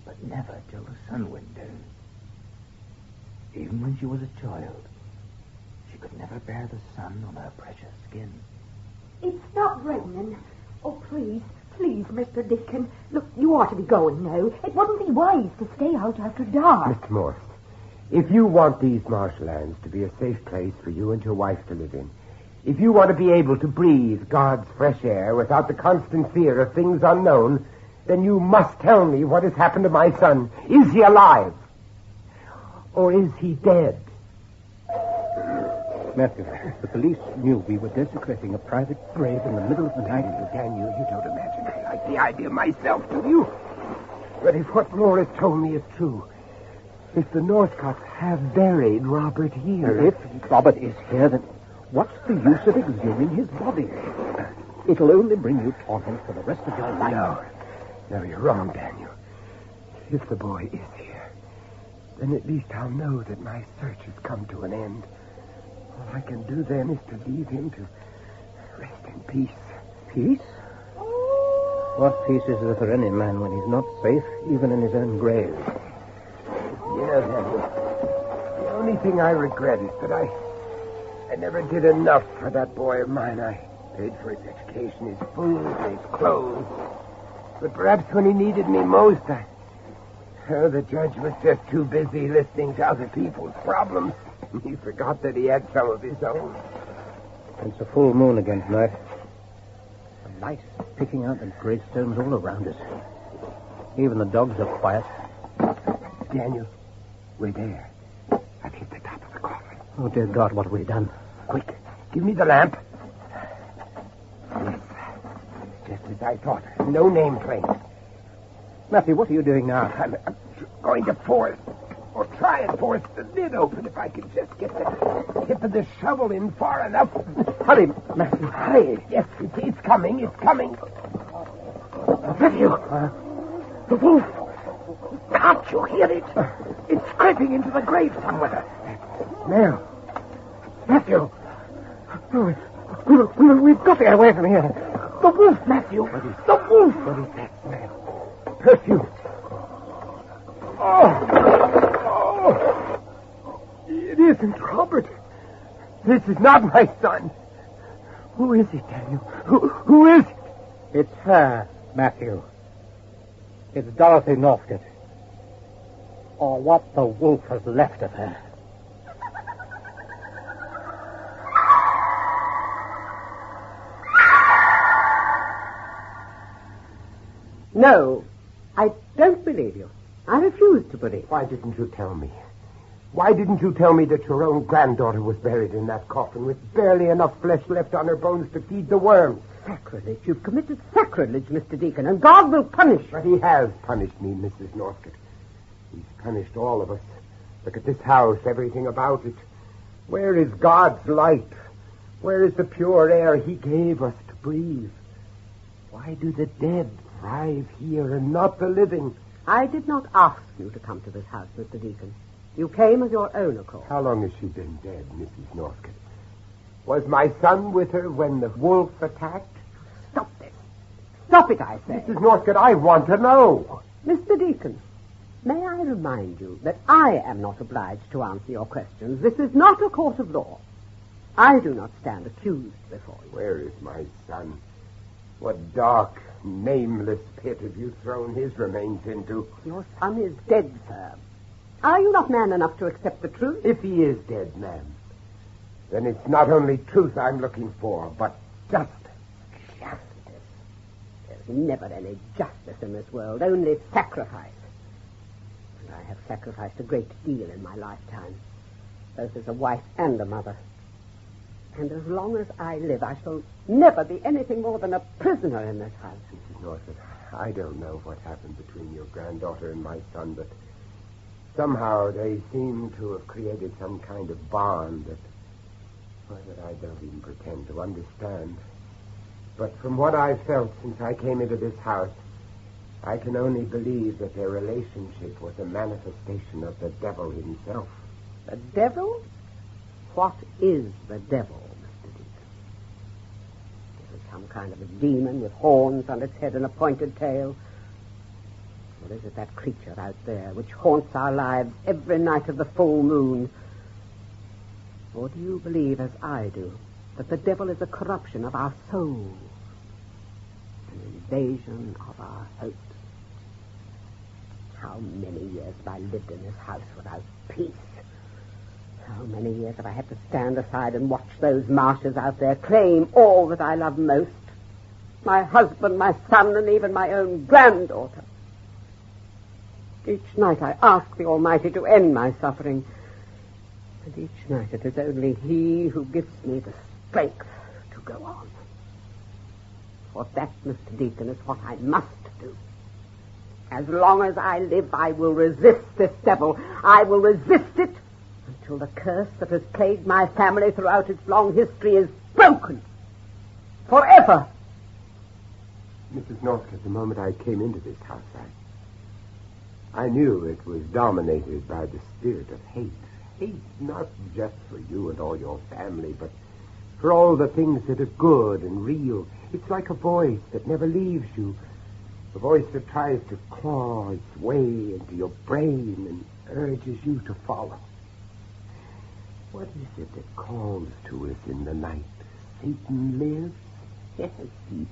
But never till the sun went down. Even when she was a child, she could never bear the sun on her precious skin. It's not raining. Oh, please, Mr. Deacon. Look, you ought to be going now. It wouldn't be wise to stay out after dark. Mr. Morris, if you want these marshlands to be a safe place for you and your wife to live in, if you want to be able to breathe God's fresh air without the constant fear of things unknown, then you must tell me what has happened to my son. Is he alive? Or is he dead? Matthew, the police knew we were desecrating a private grave in the middle of the night. Daniel, you don't imagine I like the idea myself, do you? But if what Laura's told me is true, if the Northcotts have buried Robert here... If Robert is here, then What's the use of exhuming his body? It'll only bring you torment for the rest of your life. No, you're wrong, Daniel. If the boy is here, then at least I'll know that my search has come to an end. All I can do then is to leave him to rest in peace. Peace? What peace is there for any man when he's not safe, even in his own grave? Yeah, Daniel. The only thing I regret is that I never did enough for that boy of mine. I paid for his education, his food, his clothes. But perhaps when he needed me most, the judge was just too busy listening to other people's problems. He forgot that he had some of his own. It's a full moon again tonight. The light is picking out the gravestones all around us. Even the dogs are quiet. Daniel, we're there. I've hit the top of the coffin. Oh, dear God, what have we done? Quick, give me the lamp. Yes, just as I thought. No nameplate. Matthew, what are you doing now? I'm going to force, or try and force the lid open if I can just get the tip of the shovel in far enough. Hurry, Matthew. Hurry. Yes, it's coming. It's coming. Matthew. The wolf. Can't you hear it? It's creeping into the grave somewhere. Now, Matthew. We've got to get away from here. The wolf, Matthew. The wolf. What is that smell? Perfume. Oh. It isn't Robert. This is not my son. Who is it, Daniel? Who is it? It's her, Matthew. It's Dorothy Northcott. Or what the wolf has left of her. No, I don't believe you. I refuse to believe. Why didn't you tell me? Why didn't you tell me that your own granddaughter was buried in that coffin with barely enough flesh left on her bones to feed the worms? Sacrilege. You've committed sacrilege, Mr. Deacon, and God will punish you. But he has punished me, Mrs. Northcott. He's punished all of us. Look at this house, everything about it. Where is God's light? Where is the pure air he gave us to breathe? Why do the dead thrive here and not the living? I did not ask you to come to this house, Mr. Deacon. You came of your own accord. How long has she been dead, Mrs. Northcott? Was my son with her when the wolf attacked? Stop this. Stop it, I say. Mrs. Northcott, I want to know. Mr. Deacon, may I remind you that I am not obliged to answer your questions. This is not a court of law. I do not stand accused before you. Where is my son? What dark, nameless pit have you thrown his remains into? Your son is dead, sir. Are you not man enough to accept the truth? If he is dead, ma'am, then it's not only truth I'm looking for, but justice. Justice? There's never any justice in this world, only sacrifice. And I have sacrificed a great deal in my lifetime, both as a wife and a mother. And as long as I live, I shall never be anything more than a prisoner in this house. Mrs. Northcott, I don't know what happened between your granddaughter and my son, but somehow they seem to have created some kind of bond that I don't even pretend to understand. But from what I've felt since I came into this house, I can only believe that their relationship was a manifestation of the devil himself. The devil? What is the devil, Mr. Deacon? Is it some kind of a demon with horns on its head and a pointed tail? Or is it that creature out there which haunts our lives every night of the full moon? Or do you believe, as I do, that the devil is a corruption of our souls, an invasion of our hopes? How many years have I lived in this house without peace? How many years have I had to stand aside and watch those marshes out there claim all that I love most? My husband, my son, and even my own granddaughter. Each night I ask the Almighty to end my suffering. And each night it is only He who gives me the strength to go on. For that, Mr. Deacon, is what I must do. As long as I live, I will resist this devil. I will resist it till the curse that has plagued my family throughout its long history is broken. Forever. Mrs. Northcott, the moment I came into this house, I knew it was dominated by the spirit of hate. Hate not just for you and all your family, but for all the things that are good and real. It's like a voice that never leaves you. A voice that tries to claw its way into your brain and urges you to follow. What is it that calls to us in the night? Satan lives? Yes, he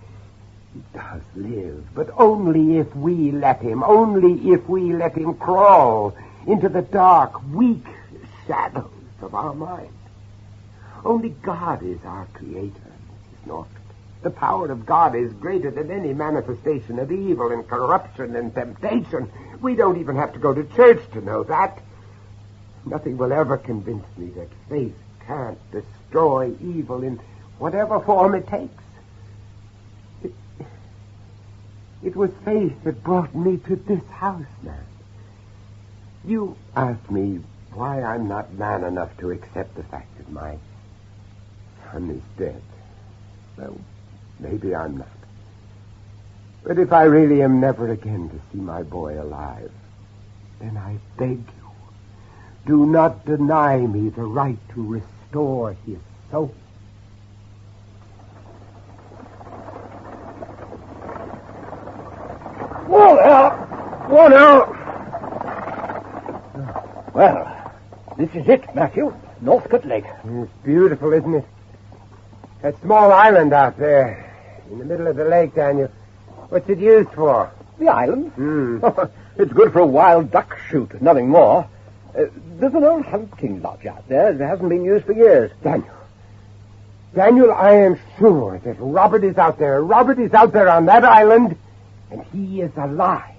does live, but only if we let him. Only if we let him crawl into the dark, weak shadows of our mind. Only God is our creator, Mrs. Northcott. The power of God is greater than any manifestation of evil and corruption and temptation. We don't even have to go to church to know that. Nothing will ever convince me that faith can't destroy evil in whatever form it takes. It was faith that brought me to this house, man. You asked me why I'm not man enough to accept the fact that my son is dead. Well, maybe I'm not. But if I really am never again to see my boy alive, then I beg you, do not deny me the right to restore his soul. Whoa now. Well, this is it, Matthew. Northcott Lake. It's beautiful, isn't it? That small island out there in the middle of the lake, Daniel. What's it used for? The island? It's good for a wild duck shoot, nothing more. There's an old hunting lodge out there that hasn't been used for years. Daniel, I am sure that Robert is out there. Robert is out there on that island, and he is alive.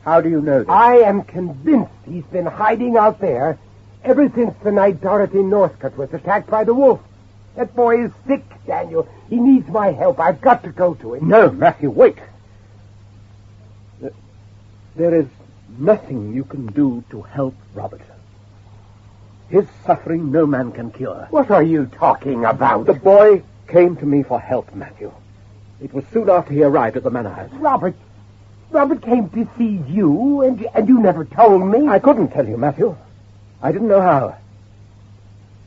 How do you know that? I am convinced he's been hiding out there ever since the night Dorothy Northcott was attacked by the wolf. That boy is sick, Daniel. He needs my help. I've got to go to him. No, Matthew, wait. There is nothing you can do to help Robert. His suffering no man can cure. What are you talking about? The boy came to me for help, Matthew. It was soon after he arrived at the manor house. Robert came to see you, and you never told me. I couldn't tell you, Matthew. I didn't know how.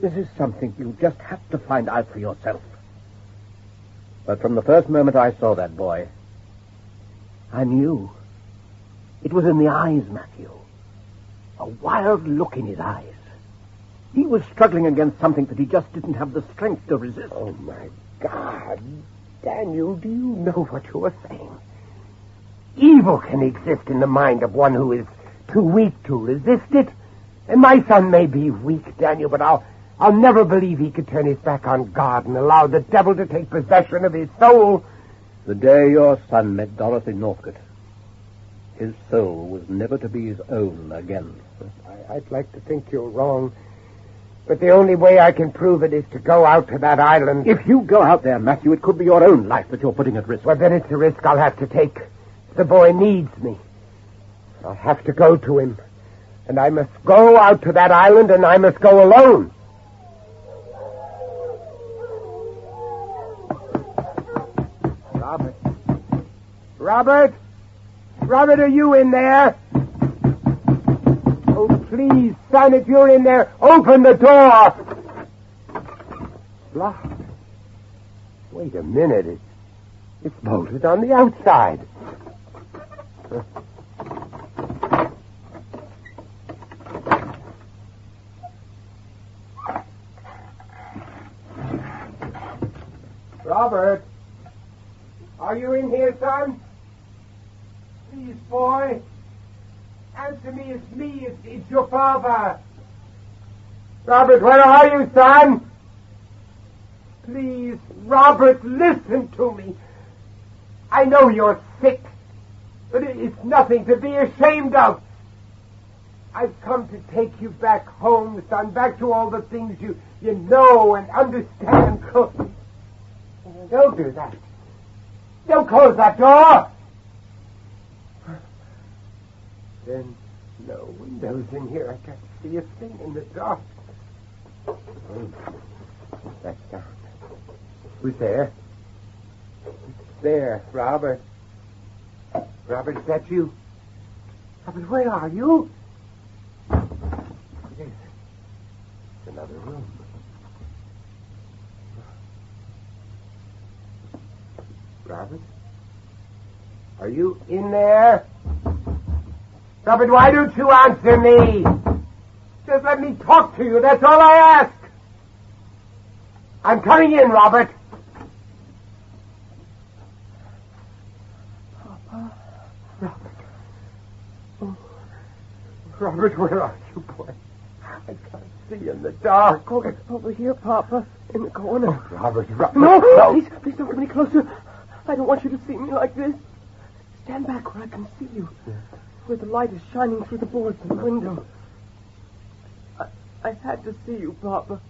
This is something you just have to find out for yourself. But from the first moment I saw that boy, I knew. It was in the eyes, Matthew. A wild look in his eyes. He was struggling against something that he just didn't have the strength to resist. Oh, my God. Daniel, do you know what you are saying? Evil can exist in the mind of one who is too weak to resist it. And my son may be weak, Daniel, but I'll never believe he could turn his back on God and allow the devil to take possession of his soul. The day your son met Dorothy Northcott, his soul was never to be his own again. I'd like to think you're wrong. But the only way I can prove it is to go out to that island. If you go out there, Matthew, it could be your own life that you're putting at risk. Well, then it's a risk I'll have to take. The boy needs me. I'll have to go to him. And I must go out to that island, and I must go alone. Robert? Robert, are you in there? Oh, please, son, if you're in there, open the door. Locked. Wait a minute. It's bolted on the outside. Robert, are you in here, son? Please, boy. Answer me, it's me. It's your father. Robert, where are you, son? Please, Robert, listen to me. I know you're sick, but it's nothing to be ashamed of. I've come to take you back home, son, back to all the things you know and understand. Don't do that. Don't close that door. No windows in here. I can't see a thing in the dark. That sound. Who's there? It's there, Robert. Robert, is that you? Robert, where are you? It is. It's another room. Robert? Are you in there? Robert, why don't you answer me? Just let me talk to you, that's all I ask. I'm coming in, Robert. Papa. Robert. Oh. Robert, where are you, boy? I can't see in the dark. Over here, Papa, in the corner. Oh, Robert. No, please don't come any closer. I don't want you to see me like this. Stand back where I can see you. Yeah. Where the light is shining through the boards of the window. I had to see you, Papa.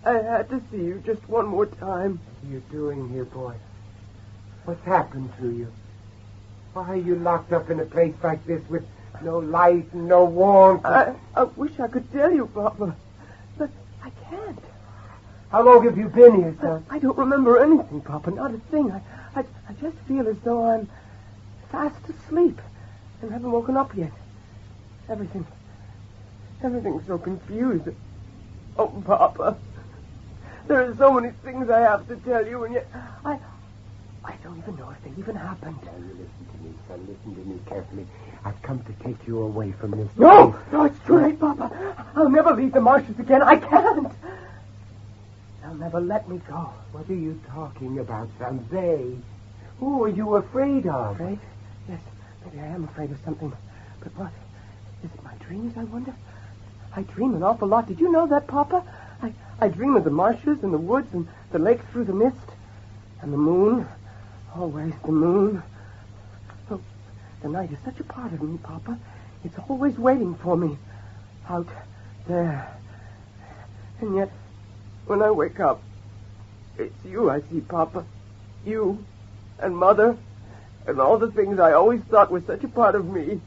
I had to see you just one more time. What are you doing here, boy? What's happened to you? Why are you locked up in a place like this with no light and no warmth? I wish I could tell you, Papa, but I can't. How long have you been here, son? I don't remember anything, Papa, not a thing. I just feel as though I'm fast asleep and haven't woken up yet. Everything's so confused. Oh, Papa, there are so many things I have to tell you, and yet I don't even know if they even happened. Now, you listen to me, son. Listen to me carefully. I've come to take you away from this. No, it's too late, Papa. I'll never leave the marshes again. I can't. They'll never let me go. What are you talking about, son? They? Who are you afraid of? Afraid? Yes, maybe I am afraid of something. But what? Is it my dreams, I wonder? I dream an awful lot. Did you know that, Papa? I dream of the marshes and the woods and the lake through the mist. And the moon. Always the moon. Oh, the night is such a part of me, Papa. It's always waiting for me. Out there. And yet, when I wake up, it's you I see, Papa. You and Mother and all the things I always thought were such a part of me.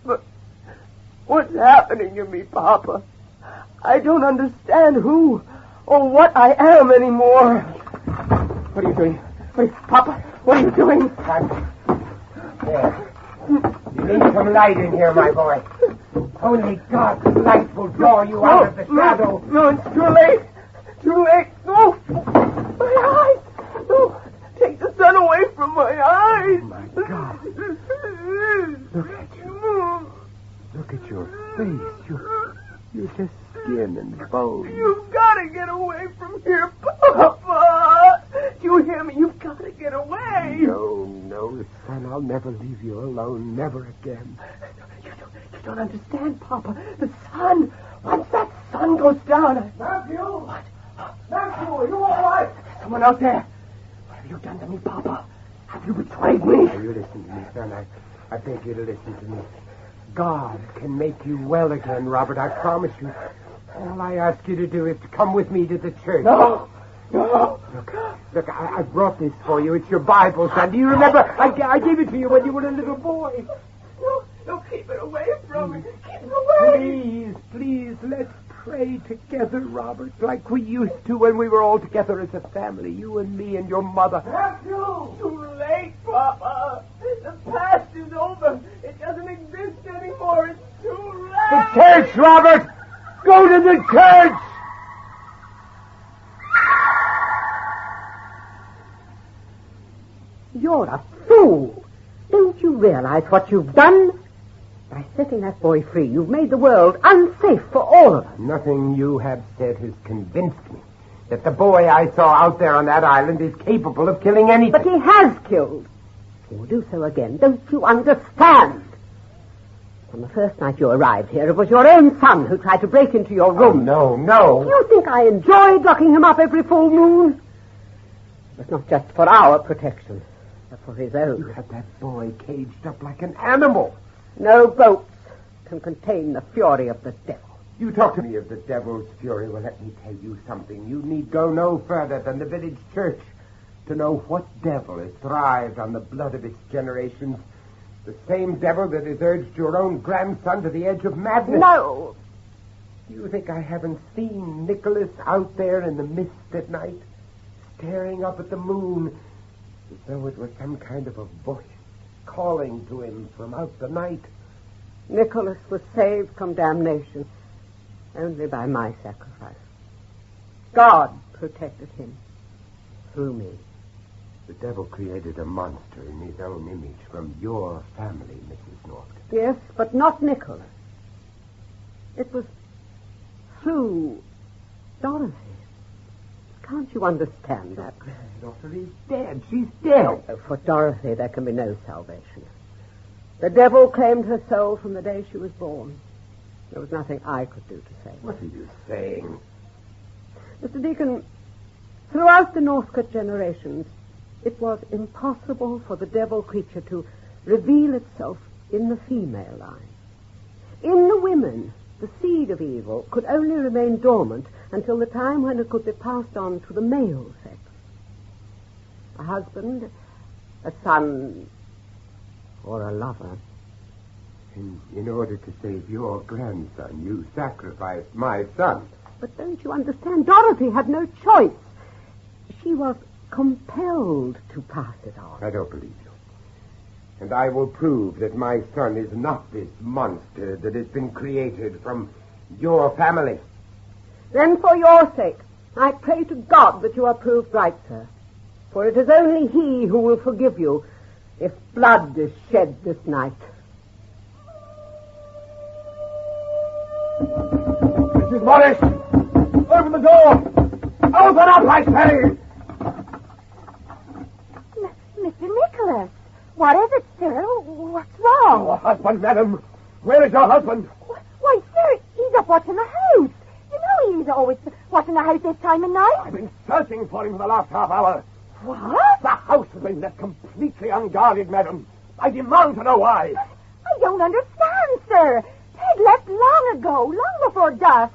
But what's happening to me, Papa? I don't understand who or what I am anymore. What are you doing? Papa, what are you doing? There. You need some light in here, my boy. Only God's light will draw you out of the shadow. No, it's too late. Too late. No. My eyes. No. Take the sun away from my eyes. Oh, my God. Look at you. Look at your face. You're just skin and bone. You've got to get away from here, Papa. Do you hear me? You've got to get away. No, son. I'll never leave you alone. Never again. You don't understand, Papa. The sun. Once that sun goes down... Matthew! What? Matthew, are you all right? There's someone out there. What have you done to me, Papa? Have you betrayed me? Now, you listen to me, son. I beg you to listen to me. God can make you well again, Robert. I promise you. All I ask you to do is to come with me to the church. No. Look, I brought this for you. It's your Bible, son. Do you remember? I gave it to you when you were a little boy. No, keep it away from me. Keep it away. Please, let's pray together, Robert, like we used to when we were all together as a family, you and me and your mother. Matthew! Too late, Papa. The past is over. It doesn't exist anymore. It's too late. The church, Robert! Go to the church! You're a fool. Don't you realize what you've done? By setting that boy free, you've made the world unsafe for all of us. Nothing you have said has convinced me that the boy I saw out there on that island is capable of killing anything. But he has killed. He will do so again. Don't you understand? On the first night you arrived here, it was your own son who tried to break into your room. Oh, no. Do you think I enjoyed locking him up every full moon? It was not just for our protection, but for his own. You had that boy caged up like an animal. No boats can contain the fury of the devil. You talk to me of the devil's fury. Well, let me tell you something. You need go no further than the village church to know what devil has thrived on the blood of its generations The same devil that has urged your own grandson to the edge of madness. No! Do you think I haven't seen Nicholas out there in the mist at night, staring up at the moon, as though it was some kind of a voice calling to him from out the night? Nicholas was saved from damnation only by my sacrifice. God protected him through me. The devil created a monster in his own image from your family, Mrs. Northcote. Yes, but not Nicholas. It was through Dorothy. Can't you understand that? Granddaughter is dead. She's dead. For Dorothy, there can be no salvation. The devil claimed her soul from the day she was born. There was nothing I could do to save her. What are you saying? Mr. Deacon, throughout the Northcote generations, it was impossible for the devil creature to reveal itself in the female line. In the women, the seed of evil could only remain dormant until the time when it could be passed on to the male sex. A husband, a son, or a lover. In order to save your grandson, you sacrificed my son. But don't you understand? Dorothy had no choice. She was compelled to pass it on. I don't believe you. And I will prove that my son is not this monster that has been created from your family. Then for your sake, I pray to God that you are proved right, sir. For it is only he who will forgive you if blood is shed this night. Mrs. Morris! Open the door! Open up, I say! Mr. Nicholas, what is it, sir? What's wrong? Your husband, madam. Where is your husband? Why, sir, he's up watching the house. You know he's always watching the house this time of night. I've been searching for him for the last half hour. What? The house has been left completely unguarded, madam. I demand to know why. I don't understand, sir. Ted left long ago, long before dusk.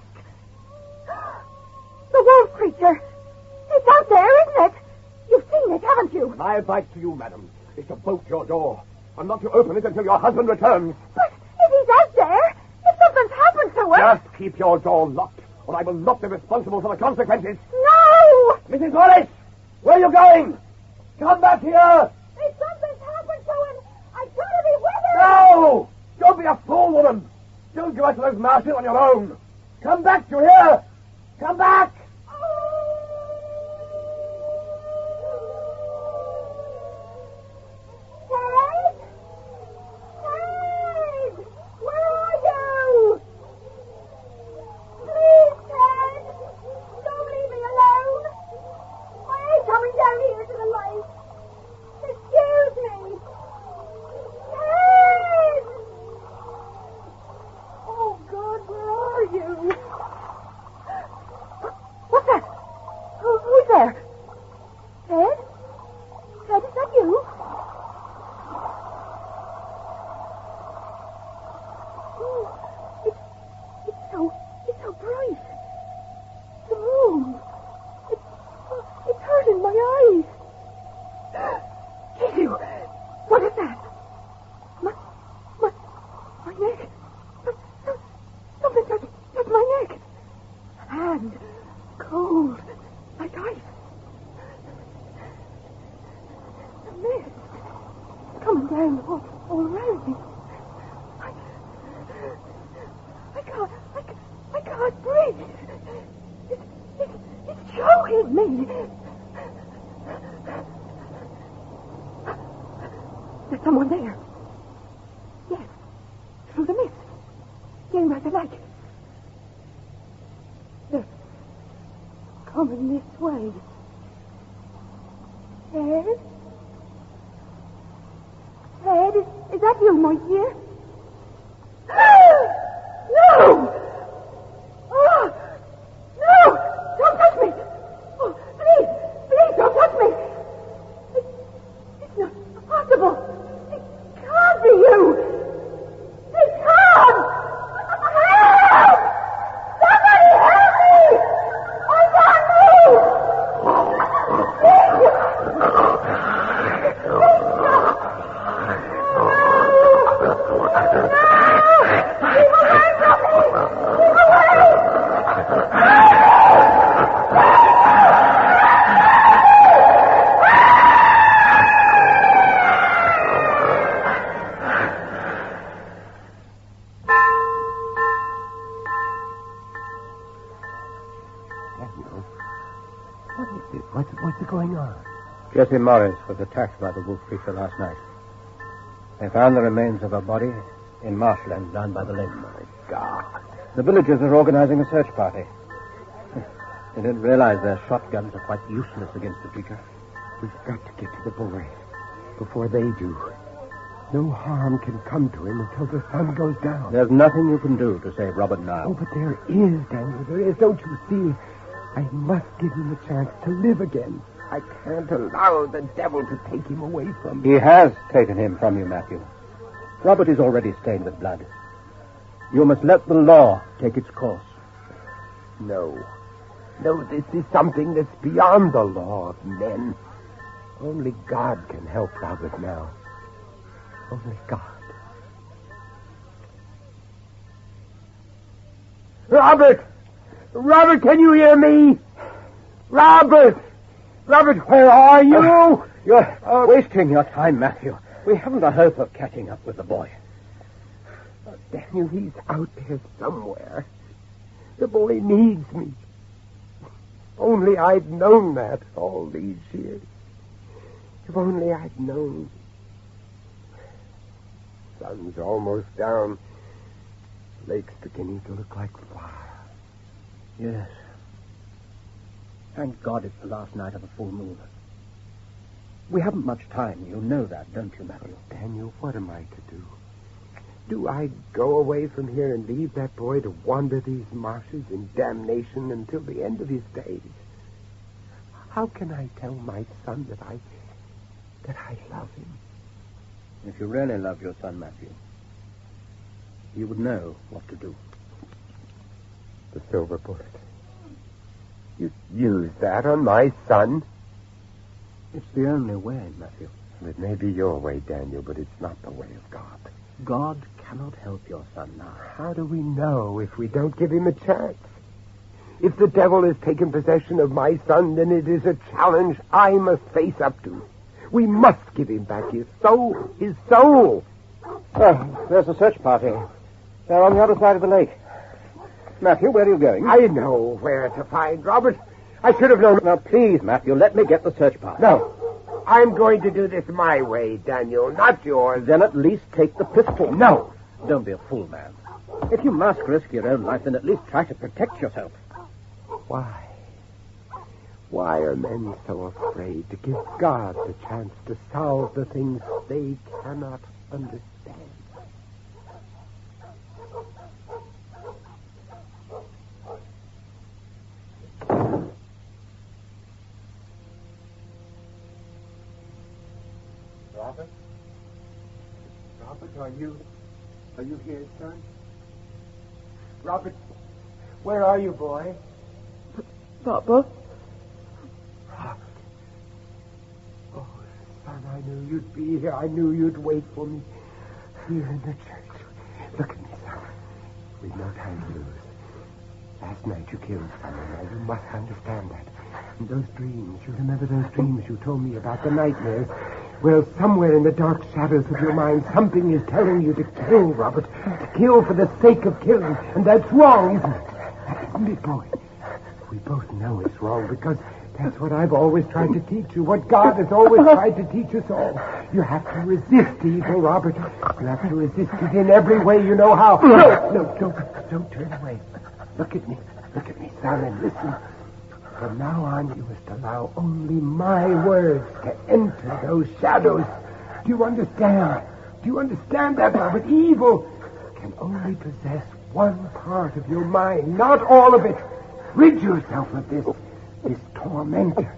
The wolf creature. It's out there, isn't it? You've seen it, haven't you? My advice to you, madam, is to bolt your door and not to open it until your husband returns. But if he's out there, if something's happened to him... Just keep your door locked, or I will not be responsible for the consequences. No! Mrs. Morris, where are you going? Come back here! If something's happened to him, I've got to be with him! No! Don't be a fool, woman! Don't go out to those marshes on your own. Come back, you hear? Come back! There's someone there. Yes, through the mist. Getting by the light. They're coming this way. Ed? Ed, is that you, my dear? No! Oh, no! Don't touch me! Oh, please, don't touch me! It's not possible. It can't be you! It can't! Help! Somebody help me! I can't move! What's going on? Jesse Morris was attacked by the wolf creature last night. They found the remains of a body in marshlands down by the lake. My God. The villagers are organizing a search party. They didn't realize their shotguns are quite useless against the creature. We've got to get to the boy before they do. No harm can come to him until the sun goes down. There's nothing you can do to save Robert now. Oh, but there is, Daniel. There is. Don't you see? I must give him a chance to live again. I can't allow the devil to take him away from me. He has taken him from you, Matthew. Robert is already stained with blood. You must let the law take its course. No. No, this is something that's beyond the law of men. Only God can help Robert now. Only God. Robert! Robert, can you hear me? Robert! Robert, where are you? You're wasting your time, Matthew. We haven't a hope of catching up with the boy. Daniel, he's out there somewhere. The boy needs me. Only I'd known that all these years. If only I'd known. Sun's almost down. Lake's beginning to look like fire. Yes. Thank God it's the last night of the full moon. We haven't much time. You know that, don't you, Matthew? Daniel, what am I to do? Do I go away from here and leave that boy to wander these marshes in damnation until the end of his days? How can I tell my son that I love him? If you really love your son, Matthew, you would know what to do. The silver bullet. You use that on my son? It's the only way, Matthew. It may be your way, Daniel, but it's not the way of God. God cannot help your son now. How do we know if we don't give him a chance? If the devil has taken possession of my son, then it is a challenge I must face up to. We must give him back his soul. His soul. Oh, there's a search party. They're on the other side of the lake. Matthew, where are you going? I know where to find Robert. I should have known. Now, please, Matthew, let me get the search party. No. I'm going to do this my way, Daniel, not yours. Then at least take the pistol. No. Don't be a fool, man. If you must risk your own life, then at least try to protect yourself. Why? Why are men so afraid to give God the chance to solve the things they cannot understand? Robert? Robert, are you here, son? Robert, where are you, boy? Papa? Robert. Oh, son, I knew you'd be here. I knew you'd wait for me here in the church. Look at me, son. We've no time to lose. Last night you killed someone. Now, you must understand that. And those dreams, you remember those dreams you told me about, the nightmares? Well, somewhere in the dark shadows of your mind, something is telling you to kill, Robert. To kill for the sake of killing. And that's wrong, isn't it? Isn't it, boy? We both know it's wrong because that's what I've always tried to teach you. What God has always tried to teach us all. You have to resist evil, Robert. You have to resist it in every way you know how. No, don't turn away. Look at me, son, and listen. From now on, you must allow only my words to enter those shadows. Do you understand? Do you understand that, Robert? Evil can only possess one part of your mind, not all of it. Rid yourself of this tormentor.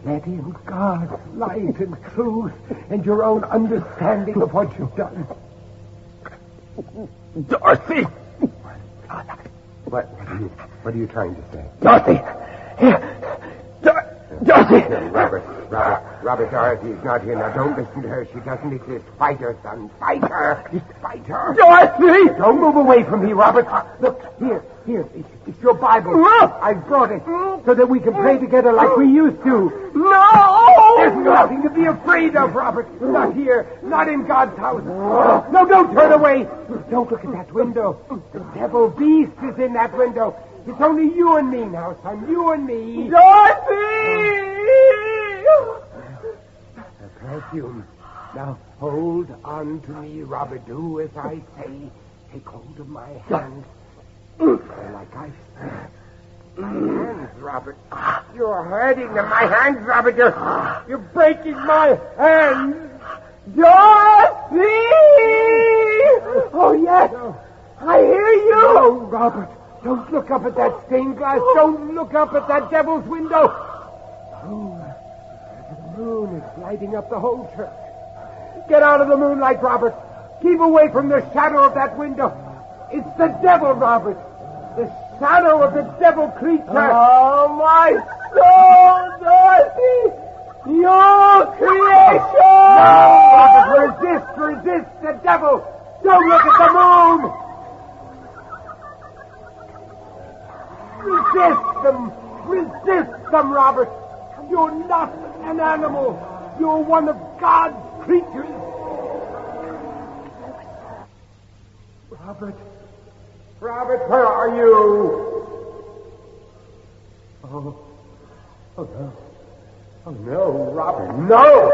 Let in God's light and truth and your own understanding of what you've done. Dorothy! What are you trying to say? Dorothy! Here! Dorothy! Robert, Dorothy's not here. Now, don't listen to her. She doesn't exist. Fight her, son. Fight her. Fight her. Dorothy! Don't move away from me, Robert. Look, here. It's your Bible. I've brought it so that we can pray together like we used to. No! There's nothing to be afraid of, Robert. Not here. Not in God's house. No, don't turn away. Don't look at that window. The devil beast is in that window. It's only you and me now, son. You and me. Dorothy! perfume. Now hold on to me, Robert. Do as I say. Take hold of my hand. Like I said. My hands, Robert. You're hurting them. My hands, Robert. You're breaking my hands. Dorothy! Oh, yes. No. I hear you. No, Robert. Don't look up at that stained glass. Don't look up at that devil's window. The moon is lighting up the whole church. Get out of the moonlight, Robert. Keep away from the shadow of that window. It's the devil, Robert. The shadow of the devil creature. Oh, my soul, Dorothy. Your creation. No, Robert, resist the devil. Don't look at the moon. Resist them, Robert. You're not an animal. You're one of God's creatures. Robert, where are you? Oh no, Robert, no!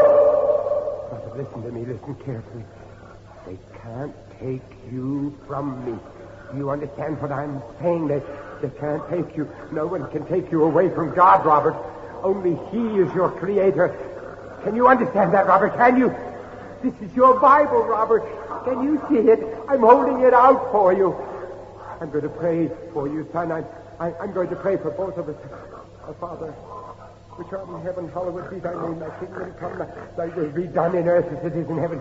Robert, listen to me, listen carefully. They can't take you from me. Do you understand what I'm saying? They can't take you. No one can take you away from God, Robert. Only He is your creator. Can you understand that, Robert? Can you? This is your Bible, Robert. Can you see it? I'm holding it out for you. I'm going to pray for you, son. I'm going to pray for both of us. Our Father, which art in heaven, hallowed be thy name. Thy kingdom come, thy will be done in earth as it is in heaven.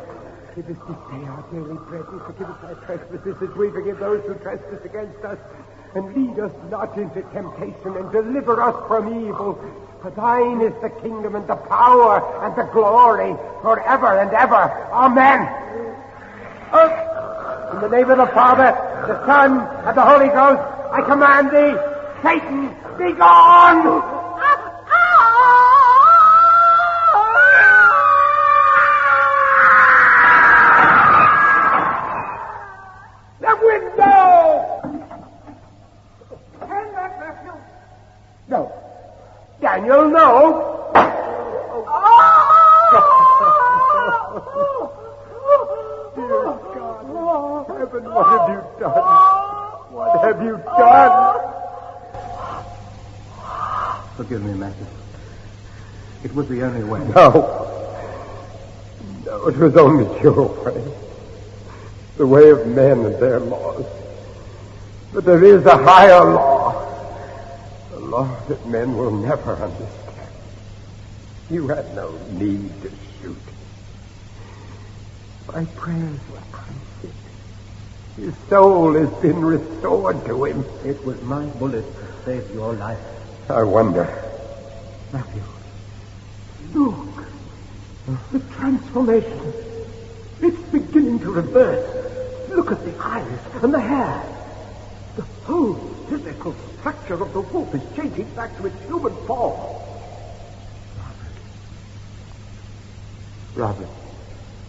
Give us this day our daily bread, and forgive us our trespasses as we forgive those who trespass against us. And lead us not into temptation, and deliver us from evil. For thine is the kingdom and the power and the glory forever and ever. Amen. In the name of the Father, the Son, and the Holy Ghost, I command thee, Satan, be gone! No. Daniel, no. Dear God, heaven, what have you done? What have you done? Forgive me, Matthew. It was the only way. No, it was only your way. The way of men and their laws. But there is a higher law. A law that men will never understand. You had no need to shoot. My prayers were answered. His soul has been restored to him. It was my bullet that saved your life. I wonder. Matthew. Look. The transformation. It's beginning to reverse. Look at the eyes and the hair. The whole physical structure of the wolf is changing back to its human form. Robert,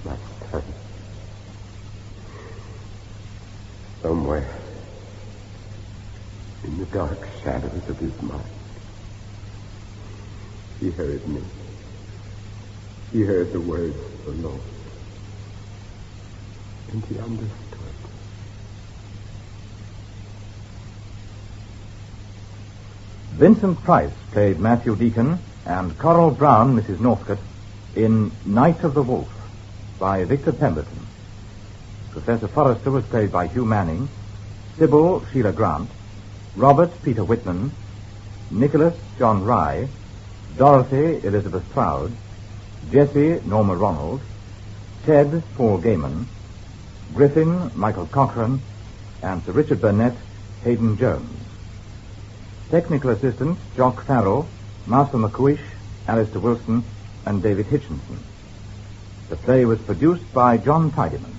my son. Somewhere in the dark shadows of his mind, he heard me. He heard the words of the Lord. And he understood. Vincent Price played Matthew Deacon and Coral Brown, Mrs. Northcote, in Night of the Wolf by Victor Pemberton. Professor Forrester was played by Hugh Manning, Sybil Sheila Grant, Robert Peter Whitman, Nicholas John Rye, Dorothy Elizabeth Cloud, Jessie Norma Ronald, Ted Paul Gaiman, Griffin Michael Cochran, and Sir Richard Burnett Hayden Jones. Technical assistants Jock Farrell, Master McCuish, Alistair Wilson, and David Hitchinson. The play was produced by John Tidyman.